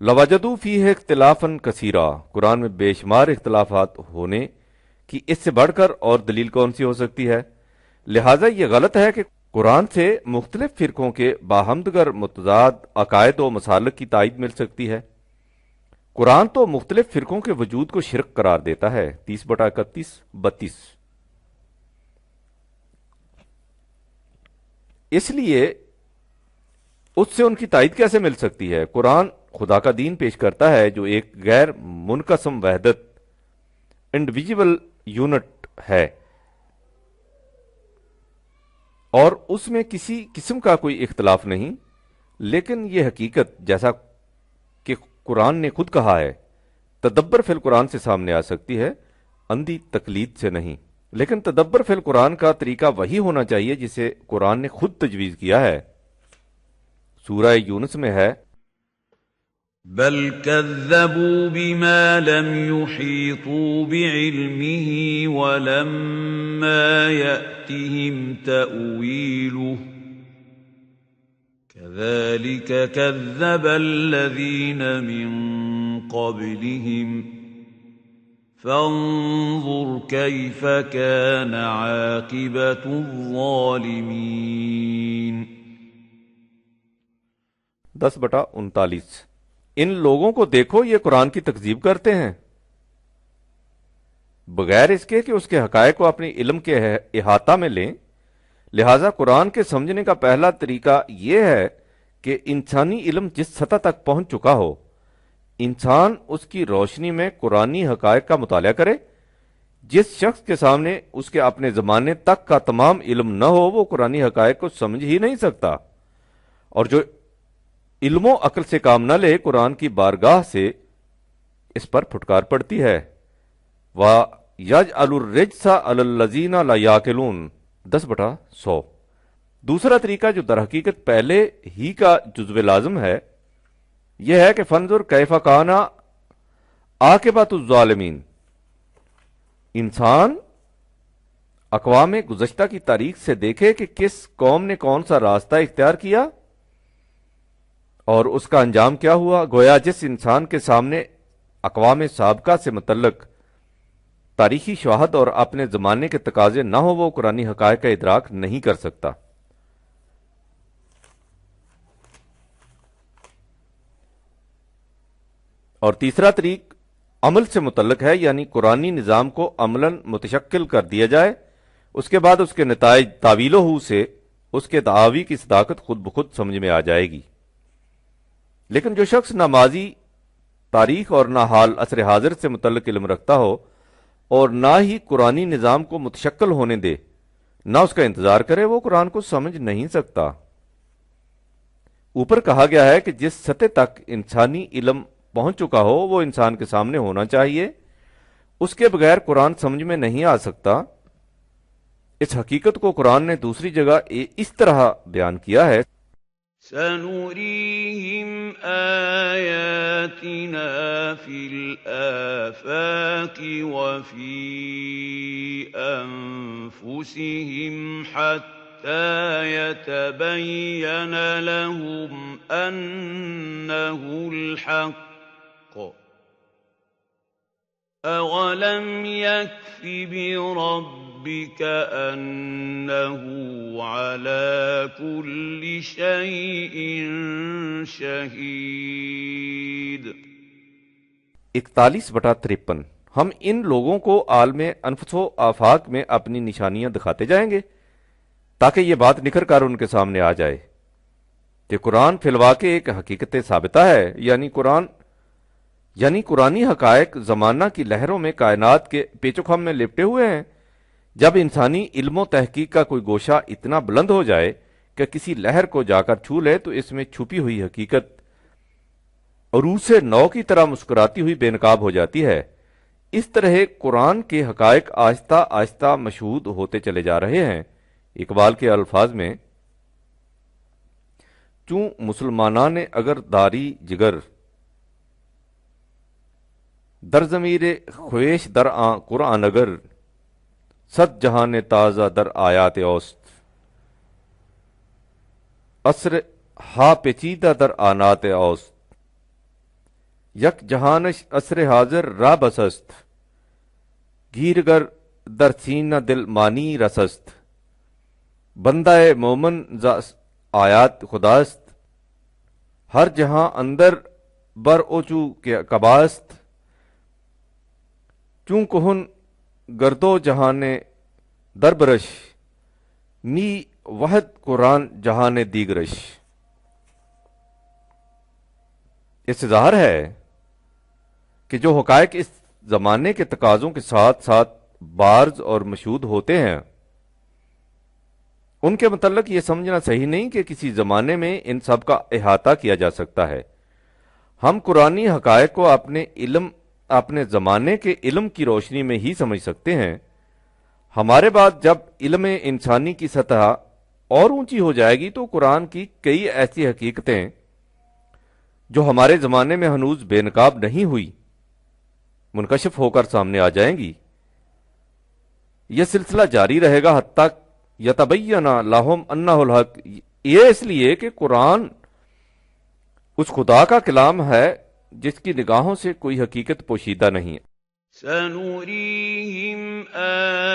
لوجدوا فیہ اختلافا کثیرا، قرآن میں بے شمار اختلافات ہونے کی اس سے بڑھ کر اور دلیل کون سی ہو سکتی ہے؟ لہٰذا یہ غلط ہے کہ قرآن سے مختلف فرقوں کے باہمدگر متضاد عقائد و مسالک کی تائید مل سکتی ہے۔ قرآن تو مختلف فرقوں کے وجود کو شرک قرار دیتا ہے 30/31-32۔ اس لیے اس سے ان کی تائید کیسے مل سکتی ہے؟ قرآن خدا کا دین پیش کرتا ہے جو ایک غیر منقسم وحدت انڈیویجول یونٹ ہے، اور اس میں کسی قسم کا کوئی اختلاف نہیں، لیکن یہ حقیقت جیسا کہ قرآن نے خود کہا ہے تدبر فی القرآن سے سامنے آ سکتی ہے، اندھی تقلید سے نہیں۔ لیکن تدبر فی القرآن کا طریقہ وہی ہونا چاہیے جسے قرآن نے خود تجویز کیا ہے۔ سورہ یونس میں ہے بل كذبوا بما لم يحيطوا بعلمه ولما يأتهم تأويله كذلك كذب الذين من قبلهم فانظر كيف كان عاقبة الظالمين 10/39 ان لوگوں کو دیکھو یہ قرآن کی تکذیب کرتے ہیں بغیر اس کے کہ اس کے حقائق کو اپنے علم کے احاطہ میں لیں، لہذا قرآن کے سمجھنے کا پہلا طریقہ یہ ہے کہ انسانی علم جس سطح تک پہنچ چکا ہو انسان اس کی روشنی میں قرآنی حقائق کا مطالعہ کرے۔ جس شخص کے سامنے اس کے اپنے زمانے تک کا تمام علم نہ ہو وہ قرآنی حقائق کو سمجھ ہی نہیں سکتا، اور جو علم و عقل سے کام نہ لے قرآن کی بارگاہ سے اس پر پھٹکار پڑتی ہے۔ وَيَجْعَلُ الرِّجْسَ عَلَى الَّذِينَ لَا يَعْقِلُونَ 10/100 دوسرا طریقہ جو در حقیقت پہلے ہی کا جزو لازم ہے یہ ہے کہ فنظر کیف کان عاقبۃ الظالمین، انسان اقوام گزشتہ کی تاریخ سے دیکھے کہ کس قوم نے کون سا راستہ اختیار کیا اور اس کا انجام کیا ہوا۔ گویا جس انسان کے سامنے اقوام سابقہ سے متعلق تاریخی شواہد اور اپنے زمانے کے تقاضے نہ ہو وہ قرآنی حقائق کا ادراک نہیں کر سکتا۔ اور تیسرا طریق عمل سے متعلق ہے، یعنی قرآنی نظام کو عملاً متشکل کر دیا جائے، اس کے بعد اس کے نتائج تعویل ہو سے اس کے دعاوی کی صداقت خود بخود سمجھ میں آ جائے گی۔ لیکن جو شخص نہ ماضی تاریخ اور نہ حال عصر حاضر سے متعلق علم رکھتا ہو اور نہ ہی قرآنی نظام کو متشکل ہونے دے، نہ اس کا انتظار کرے، وہ قرآن کو سمجھ نہیں سکتا۔ اوپر کہا گیا ہے کہ جس سطح تک انسانی علم پہنچ چکا ہو وہ انسان کے سامنے ہونا چاہیے، اس کے بغیر قرآن سمجھ میں نہیں آ سکتا۔ اس حقیقت کو قرآن نے دوسری جگہ اس طرح بیان کیا ہے، سَنُرِيهِمْ آيَاتِنَا فِي الْآفَاقِ وَفِي أَنفُسِهِمْ حَتَّى يَتَبَيَّنَ لَهُمْ أَنَّهُ الْحَقُّ أَوَلَمْ يَكْفِ بِرَبِّكَ أَنَّهُ عَلَى كُلِّ شَيْءٍ شَهِيدٌ 41/53 ہم ان لوگوں کو عالم انفس و آفاق میں اپنی نشانیاں دکھاتے جائیں گے تاکہ یہ بات نکھر کر ان کے سامنے آ جائے کہ قرآن فی الواقع ایک حقیقت ثابتہ ہے، یعنی قرآنی حقائق زمانہ کی لہروں میں کائنات کے پیچ و خم میں لپٹے ہوئے ہیں۔ جب انسانی علم و تحقیق کا کوئی گوشہ اتنا بلند ہو جائے کہ کسی لہر کو جا کر چھو لے تو اس میں چھپی ہوئی حقیقت عروس نو کی طرح مسکراتی ہوئی بے نقاب ہو جاتی ہے۔ اس طرح قرآن کے حقائق آہستہ آہستہ مشہود ہوتے چلے جا رہے ہیں۔ اقبال کے الفاظ میں چوں مسلمانان اگر داری جگر در ضمیر خویش در قرآن اگر صد جہان تازہ در آیات اوست عصر ہا پیچیدہ در آنات اوست یک جہانش عصر حاضر را بسست گیرگر در سینہ دل مانی رسست بندہ مومن ز آیات خداست ہر جہاں اندر بر اوچو کے کباست چون کہن گردو جہان دربرش نی وحد قرآن جہان دیگرش۔ اس سے ظاہر ہے کہ جو حقائق اس زمانے کے تقاضوں کے ساتھ ساتھ بارز اور مشہود ہوتے ہیں ان کے متعلق یہ سمجھنا صحیح نہیں کہ کسی زمانے میں ان سب کا احاطہ کیا جا سکتا ہے۔ ہم قرآنی حقائق کو اپنے زمانے کے علم کی روشنی میں ہی سمجھ سکتے ہیں۔ ہمارے بعد جب علم انسانی کی سطح اور اونچی ہو جائے گی تو قرآن کی کئی ایسی حقیقتیں جو ہمارے زمانے میں ہنوز بے نقاب نہیں ہوئی منکشف ہو کر سامنے آ جائیں گی۔ یہ سلسلہ جاری رہے گا حتیٰ یتبین لہم انہ الحق، یہ اس لیے کہ قرآن اس خدا کا کلام ہے جس کی نگاہوں سے کوئی حقیقت پوشیدہ نہیں ہے۔ سنريهم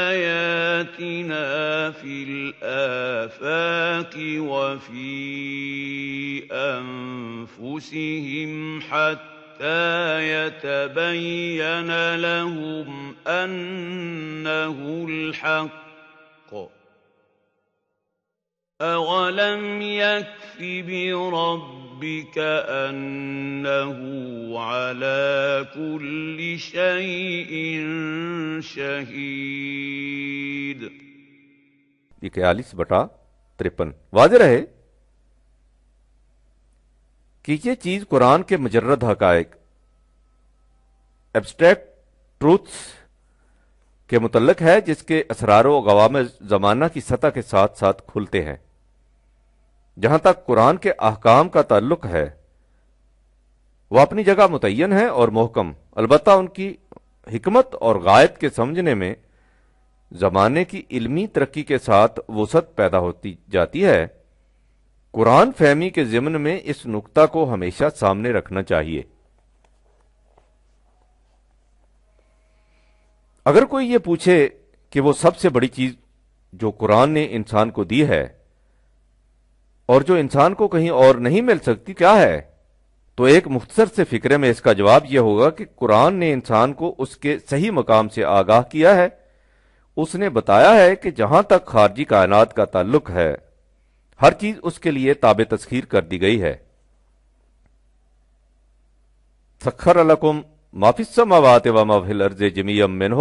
آياتنا في الآفاق وفي أنفسهم حتى يتبين لهم أنه الحق أولم يكف بربك أنه على كل شيء شهيد۔ 41/53 واضح رہے کہ یہ چیز قرآن کے مجرد حقائق ایبسٹریکٹ ٹروتس کے متعلق ہے جس کے اسرار و عوامل زمانہ کی سطح کے ساتھ ساتھ کھلتے ہیں۔ جہاں تک قرآن کے احکام کا تعلق ہے وہ اپنی جگہ متعین ہے اور محکم، البتہ ان کی حکمت اور غایت کے سمجھنے میں زمانے کی علمی ترقی کے ساتھ وسعت پیدا ہوتی جاتی ہے۔ قرآن فہمی کے ضمن میں اس نقطہ کو ہمیشہ سامنے رکھنا چاہیے۔ اگر کوئی یہ پوچھے کہ وہ سب سے بڑی چیز جو قرآن نے انسان کو دی ہے اور جو انسان کو کہیں اور نہیں مل سکتی کیا ہے، تو ایک مختصر سے فکرے میں اس کا جواب یہ ہوگا کہ قرآن نے انسان کو اس کے صحیح مقام سے آگاہ کیا ہے۔ اس نے بتایا ہے کہ جہاں تک خارجی کائنات کا تعلق ہے ہر چیز اس کے لیے تابع تسخیر کر دی گئی ہے۔ سخر لکم ما فی السماوات و ما فی الارض جميعا منہ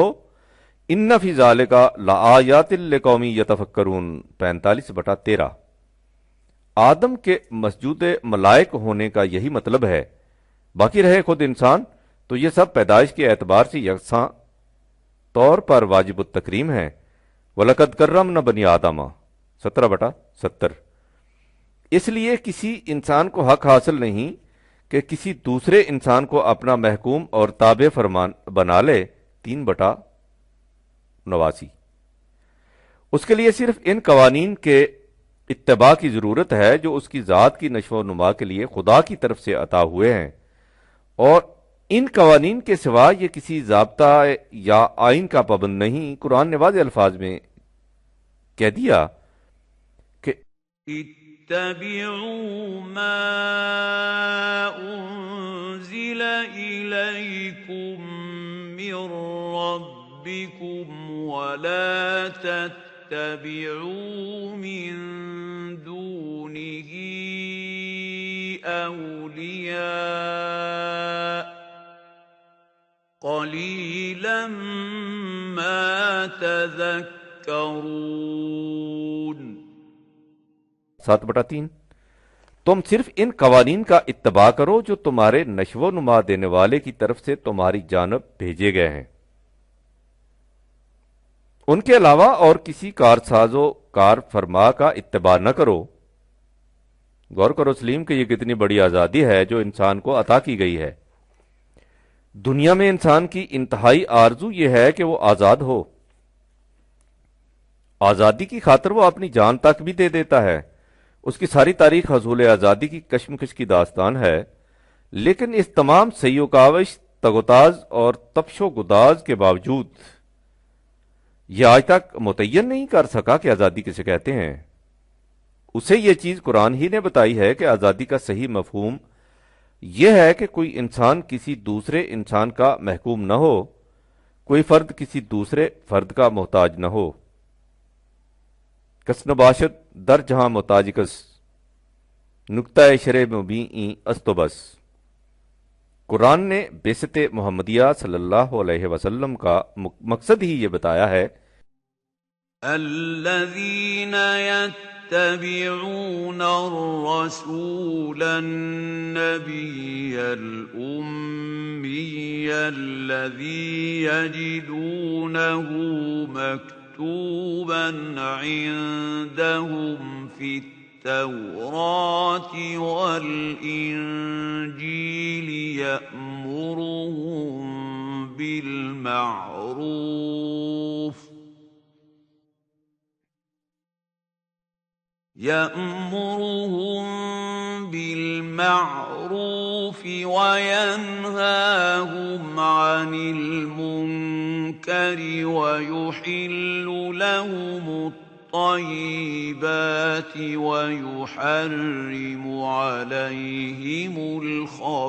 ان فی ذلک لآیات لقوم یتفکرون 45/13۔ آدم کے مسجود ملائک ہونے کا یہی مطلب ہے، باقی رہے خود انسان تو یہ سب پیدائش کے اعتبار سے یکساں طور پر واجب التکریم ہیں۔ وَلَقَدْ كَرَّمْنَا بَنِي آدَمَ 17/70۔ اس لیے کسی انسان کو حق حاصل نہیں کہ کسی دوسرے انسان کو اپنا محکوم اور تابع فرمان بنا لے 3/89۔ اس کے لیے صرف ان قوانین کے اتباع کی ضرورت ہے جو اس کی ذات کی نشو و نما کے لیے خدا کی طرف سے عطا ہوئے ہیں، اور ان قوانین کے سوا یہ کسی ضابطہ یا آئین کا پابند نہیں۔ قرآن نے واضح الفاظ میں کہہ دیا کہ اتبعوا ما انزل الیکم من ربکم ولا تتبعوا من دونه اولیاء قلیلا ما تذکرون۔ 7/3 تم صرف ان قوانین کا اتباع کرو جو تمہارے نشو و نما دینے والے کی طرف سے تمہاری جانب بھیجے گئے ہیں، ان کے علاوہ اور کسی کارساز و کار فرما کا اتباع نہ کرو۔ غور کرو سلیم کہ یہ کتنی بڑی آزادی ہے جو انسان کو عطا کی گئی ہے۔ دنیا میں انسان کی انتہائی آرزو یہ ہے کہ وہ آزاد ہو۔ آزادی کی خاطر وہ اپنی جان تک بھی دے دیتا ہے۔ اس کی ساری تاریخ حصول آزادی کی کشمکش کی داستان ہے، لیکن اس تمام سعی و کاوش، تگوتاز اور تپش و گداز کے باوجود یہ آج تک متعین نہیں کر سکا کہ آزادی کسے کہتے ہیں۔ اسے یہ چیز قرآن ہی نے بتائی ہے کہ آزادی کا صحیح مفہوم یہ ہے کہ کوئی انسان کسی دوسرے انسان کا محکوم نہ ہو، کوئی فرد کسی دوسرے فرد کا محتاج نہ ہو۔ کس نباشد در جہاں محتاج کس، نکتہ شرع مبیں است و بس۔ قرآن نے بعثت محمدیہ صلی اللہ علیہ وسلم کا مقصد ہی یہ بتایا ہے۔ الذین يتبعون الرسول النبی الأمی الذی یجدونہ مکتوبا عندهم فی التوراة والإنجيل يأمرهم بالمعروف وينهاهم عن المنكر ويحل لهم الطيبات ويحرم عليهم الخبائث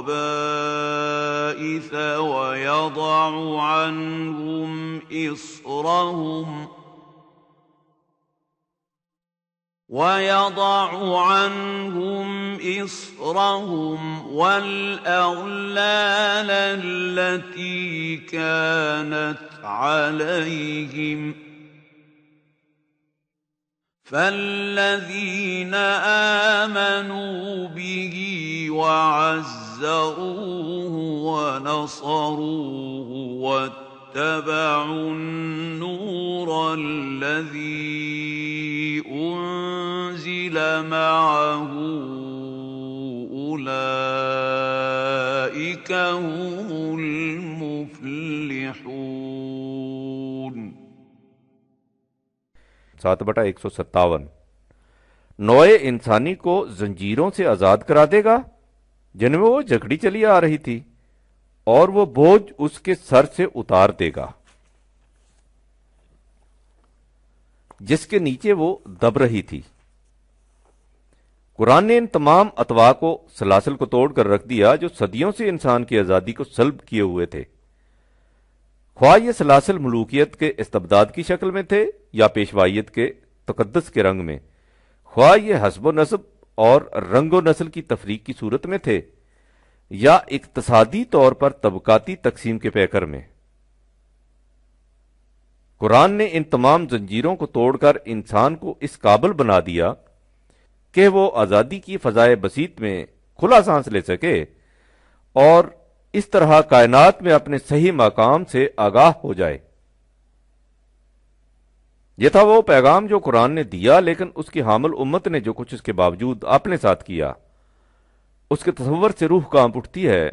ويضع عنهم إصرهم والأغلال التي كانت عليهم فالذين آمنوا به وعزروه ونصروه واتبعوا النور الذي أنزل معه أولئك هم المفلحون۔ 7/157 نوع انسانی کو زنجیروں سے آزاد کرا دے گا جن میں وہ جکڑی چلی آ رہی تھی اور وہ بوجھ اس کے سر سے اتار دے گا جس کے نیچے وہ دب رہی تھی۔ قرآن نے ان تمام اطوا کو سلاسل کو توڑ کر رکھ دیا جو صدیوں سے انسان کی آزادی کو سلب کیے ہوئے تھے، خواہ یہ سلاسل ملوکیت کے استبداد کی شکل میں تھے یا پیشوائیت کے تقدس کے رنگ میں، خواہ یہ حسب و نسب اور رنگ و نسل کی تفریق کی صورت میں تھے یا اقتصادی طور پر طبقاتی تقسیم کے پیکر میں۔ قرآن نے ان تمام زنجیروں کو توڑ کر انسان کو اس قابل بنا دیا کہ وہ آزادی کی فضائے بسیط میں کھلا سانس لے سکے اور اس طرح کائنات میں اپنے صحیح مقام سے آگاہ ہو جائے۔ یہ تھا وہ پیغام جو قرآن نے دیا، لیکن اس کی حامل امت نے جو کچھ اس کے باوجود اپنے ساتھ کیا اس کے تصور سے روح کانپ اٹھتی ہے۔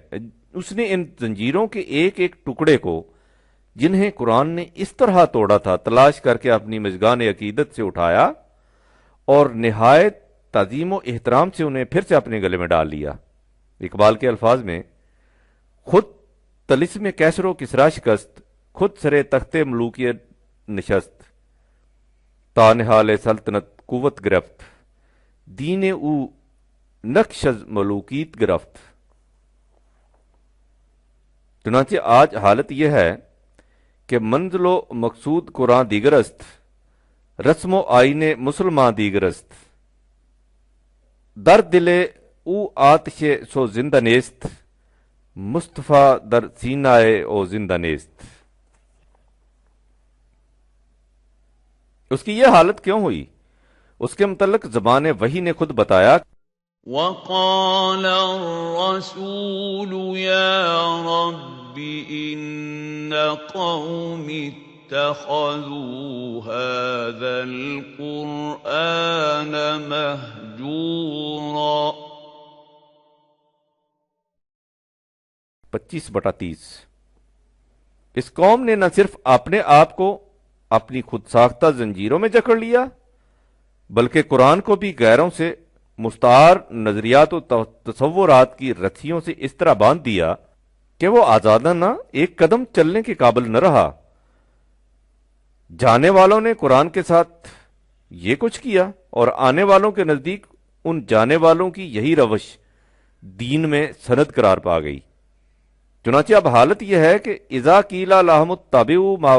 اس نے ان زنجیروں کے ایک ایک ٹکڑے کو جنہیں قرآن نے اس طرح توڑا تھا تلاش کر کے اپنی مژگان عقیدت سے اٹھایا اور نہایت تعظیم و احترام سے انہیں پھر سے اپنے گلے میں ڈال لیا۔ اقبال کے الفاظ میں، خود طلسم کیسر و کسرا شکست، خود سرے تخت ملوکیت نشست، تا نہال سلطنت قوت گرفت، دین او نقش از ملوکیت گرفت۔ چنانچہ آج حالت یہ ہے کہ منزل و مقصود قرآن دیگر است، رسم و آئین مسلمان دیگر است، در دل او آتش سو زندہ نیست، مصطفیٰ در سینہ او زندہ نیست۔ اس کی یہ حالت کیوں ہوئی؟ اس کے متعلق زبان وحی نے خود بتایا، وقال الرسول يا رب إن قوم اتخذوا هذا القرآن مهجورا۔ 25/30 اس قوم نے نہ صرف اپنے آپ کو اپنی خود ساختہ زنجیروں میں جکڑ لیا بلکہ قرآن کو بھی غیروں سے مستعار نظریات و تصورات کی رسیوں سے اس طرح باندھ دیا کہ وہ آزادانہ ایک قدم چلنے کے قابل نہ رہا۔ جانے والوں نے قرآن کے ساتھ یہ کچھ کیا اور آنے والوں کے نزدیک ان جانے والوں کی یہی روش دین میں سند قرار پا گئی۔ چنانچہ اب حالت یہ ہے کہ اذا قیل لهم اتبعوا ما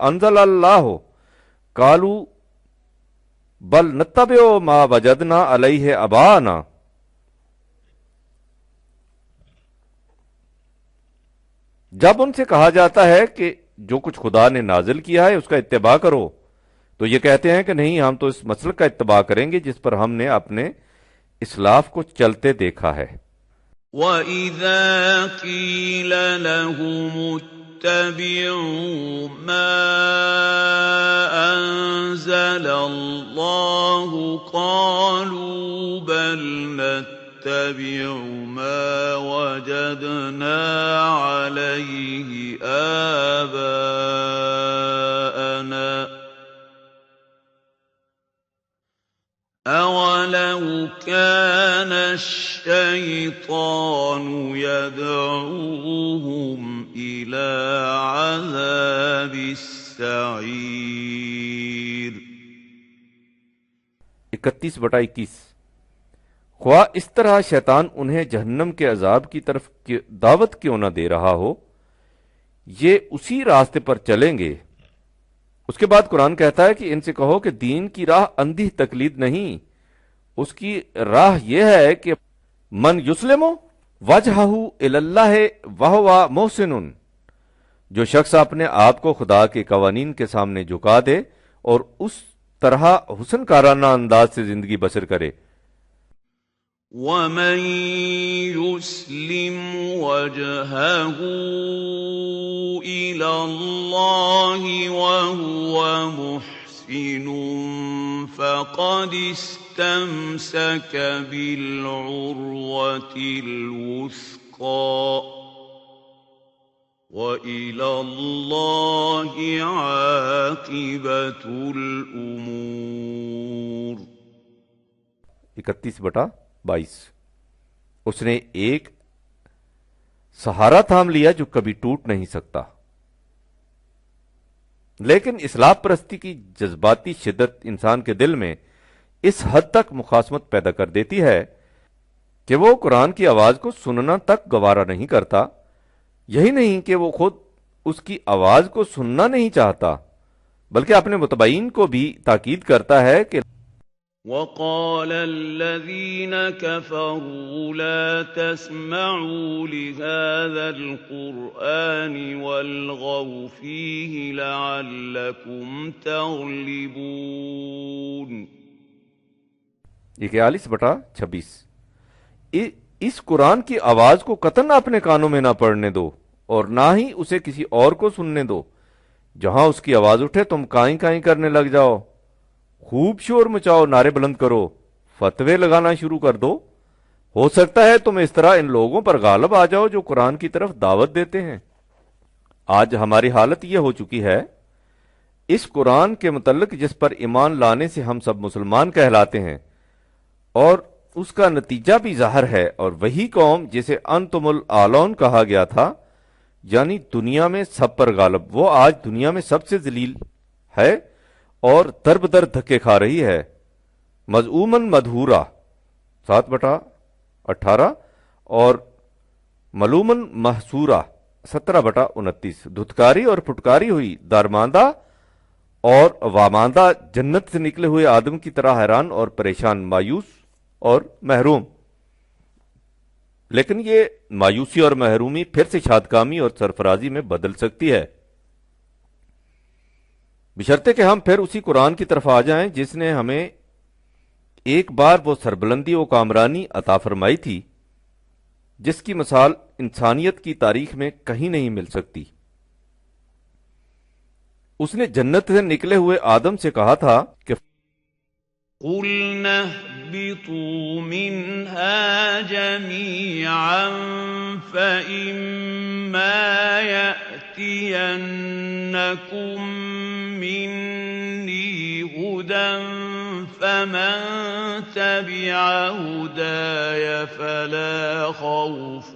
انزل اللہ قالوا بل نتبع ما وجدنا علیہ آباءنا۔ جب ان سے کہا جاتا ہے کہ جو کچھ خدا نے نازل کیا ہے اس کا اتباع کرو تو یہ کہتے ہیں کہ نہیں، ہم تو اس مسلک کا اتباع کریں گے جس پر ہم نے اپنے اسلاف کو چلتے دیکھا ہے۔ وَإِذَا قِيلَ لَهُمُ اتبعوا ما أنزل الله قالوا بل نتبع ما وجدنا عليه آباءنا أَوَلَوْ كَانَ الشَّيْطَانُ يَدْعُوهُمْ إِلَىٰ عَذَابِ السَّعِيرِ 31/21 خواہ اس طرح شیطان انہیں جہنم کے عذاب کی طرف دعوت کیوں نہ دے رہا ہو، یہ اسی راستے پر چلیں گے۔ اس کے بعد قرآن کہتا ہے کہ ان سے کہو کہ دین کی راہ اندھی تقلید نہیں، اس کی راہ یہ ہے کہ من یسلم وجہہ الی اللہ وہو محسن، جو شخص اپنے آپ کو خدا کے قوانین کے سامنے جھکا دے اور اس طرح حسن کارانہ انداز سے زندگی بسر کرے۔ وَمَن يُسْلِمْ وَجْهَهُ إِلَى اللَّهِ وَهُوَ مُحْسِنٌ فَقَدِ اسْتَمْسَكَ بِالْعُرْوَةِ الْوُثْقَى وَإِلَى اللَّهِ عَاقِبَةُ الْأُمُورِ 31/22 اس نے ایک سہارا تھام لیا جو کبھی ٹوٹ نہیں سکتا، لیکن اصلاح پرستی کی جذباتی شدت انسان کے دل میں اس حد تک مخاصمت پیدا کر دیتی ہے کہ وہ قرآن کی آواز کو سننا تک گوارا نہیں کرتا۔ یہی نہیں کہ وہ خود اس کی آواز کو سننا نہیں چاہتا، بلکہ اپنے متبعین کو بھی تاکید کرتا ہے کہ وَقَالَ الَّذِينَ كَفَرُوا لَا تَسْمَعُوا لِهَذَا الْقُرْآنِ وَالْغَوْا فِيهِ لَعَلَّكُمْ تَغْلِبُونَ 41/26 اس قرآن کی آواز کو قطعاً اپنے کانوں میں نہ پڑنے دو اور نہ ہی اسے کسی اور کو سننے دو۔ جہاں اس کی آواز اٹھے تم کائیں کائیں کرنے لگ جاؤ، خوب شور مچاؤ، نعرے بلند کرو، فتوے لگانا شروع کر دو۔ ہو سکتا ہے تم اس طرح ان لوگوں پر غالب آ جاؤ جو قرآن کی طرف دعوت دیتے ہیں۔ آج ہماری حالت یہ ہو چکی ہے، اس قرآن کے متعلق جس پر ایمان لانے سے ہم سب مسلمان کہلاتے ہیں، اور اس کا نتیجہ بھی ظاہر ہے، اور وہی قوم جسے انتم الاعلون کہا گیا تھا، یعنی دنیا میں سب پر غالب، وہ آج دنیا میں سب سے ذلیل ہے اور در بدر دھکے کھا رہی ہے۔ مذعوماً مدحورا 7/18 اور ملوماً محسورا 17/29 دھتکاری اور پھٹکاری ہوئی، دارماندہ اور واماندہ، جنت سے نکلے ہوئے آدم کی طرح حیران اور پریشان، مایوس اور محروم۔ لیکن یہ مایوسی اور محرومی پھر سے شادکامی اور سرفرازی میں بدل سکتی ہے، بشرطے کہ ہم پھر اسی قرآن کی طرف آ جائیں جس نے ہمیں ایک بار وہ سربلندی و کامرانی عطا فرمائی تھی جس کی مثال انسانیت کی تاریخ میں کہیں نہیں مل سکتی۔ اس نے جنت سے نکلے ہوئے آدم سے کہا تھا کہ قُلْنَا اهْبِطُوا مِنْهَا جَمِيعًا فَإِمَّا يَأْتِيَنَّكُم مِّنِّي هُدًى فَمَن تَبِعَ هُدَايَ فَلَا خَوْفٌ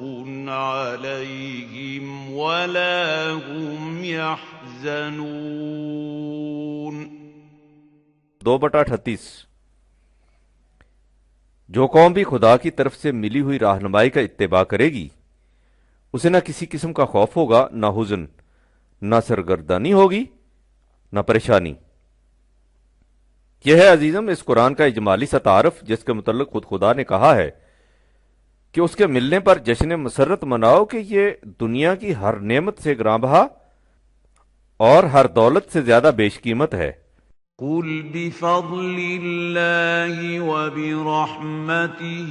عَلَيْهِمْ وَلَا هُمْ يَحْزَنُونَ 2/38 جو قوم بھی خدا کی طرف سے ملی ہوئی رہنمائی کا اتباع کرے گی، اسے نہ کسی قسم کا خوف ہوگا، نہ حزن، نہ سرگردانی ہوگی، نہ پریشانی۔ یہ ہے عزیزم اس قرآن کا اجمالی سا تعارف جس کے متعلق خود خدا نے کہا ہے کہ اس کے ملنے پر جشن مسرت مناؤ کہ یہ دنیا کی ہر نعمت سے گراں بہا اور ہر دولت سے زیادہ بیش قیمت ہے۔ قل بفضل الله وبرحمته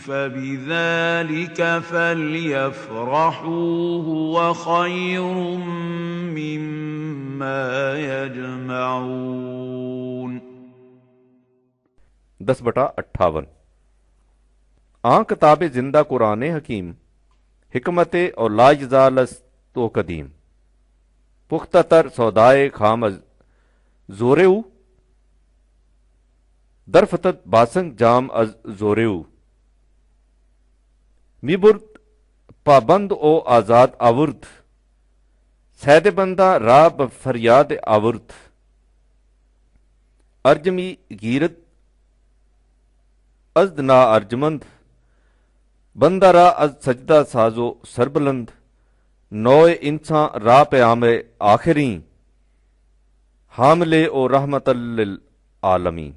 فبذلك فليفرحوا هو خير مما يجمعون 10/58 آن کتاب زندہ قرآن حکیم حکمت اور لاجزالس تو قدیم پختہ تر سودائے خام از زوریو درفتت باسنگ جام از زوریو می برد پابند او آزاد آورد سید بندہ را بفریاد آورد ارجمی گیرت ازد نا ارجمند بندہ را از سجدہ سازو سربلند نوئے انسان را پیام آخرین حاملے او رحمت للعالمین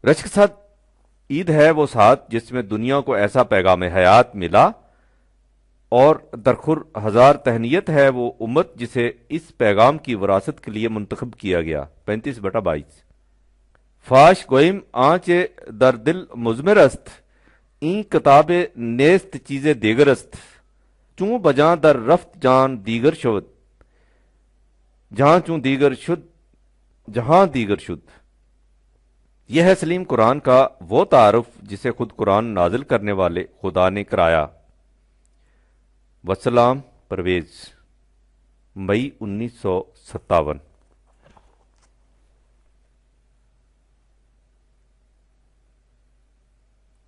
رشک ساتھ عید ہے وہ ساتھ جس میں دنیا کو ایسا پیغام حیات ملا اور درخور ہزار تہنیت ہے وہ امت جسے اس پیغام کی وراثت کے لیے منتخب کیا گیا 35/22 فاش گوئم آنچ در دل مزمر است این کتاب نیست چیز دیگر است چون بجاں در رفت جان دیگر شد جہاں چون دیگر شد جہاں دیگر شد یہ ہے سلیم قرآن کا وہ تعارف جسے خود قرآن نازل کرنے والے خدا نے کرایا وسلام پرویز مئی 1957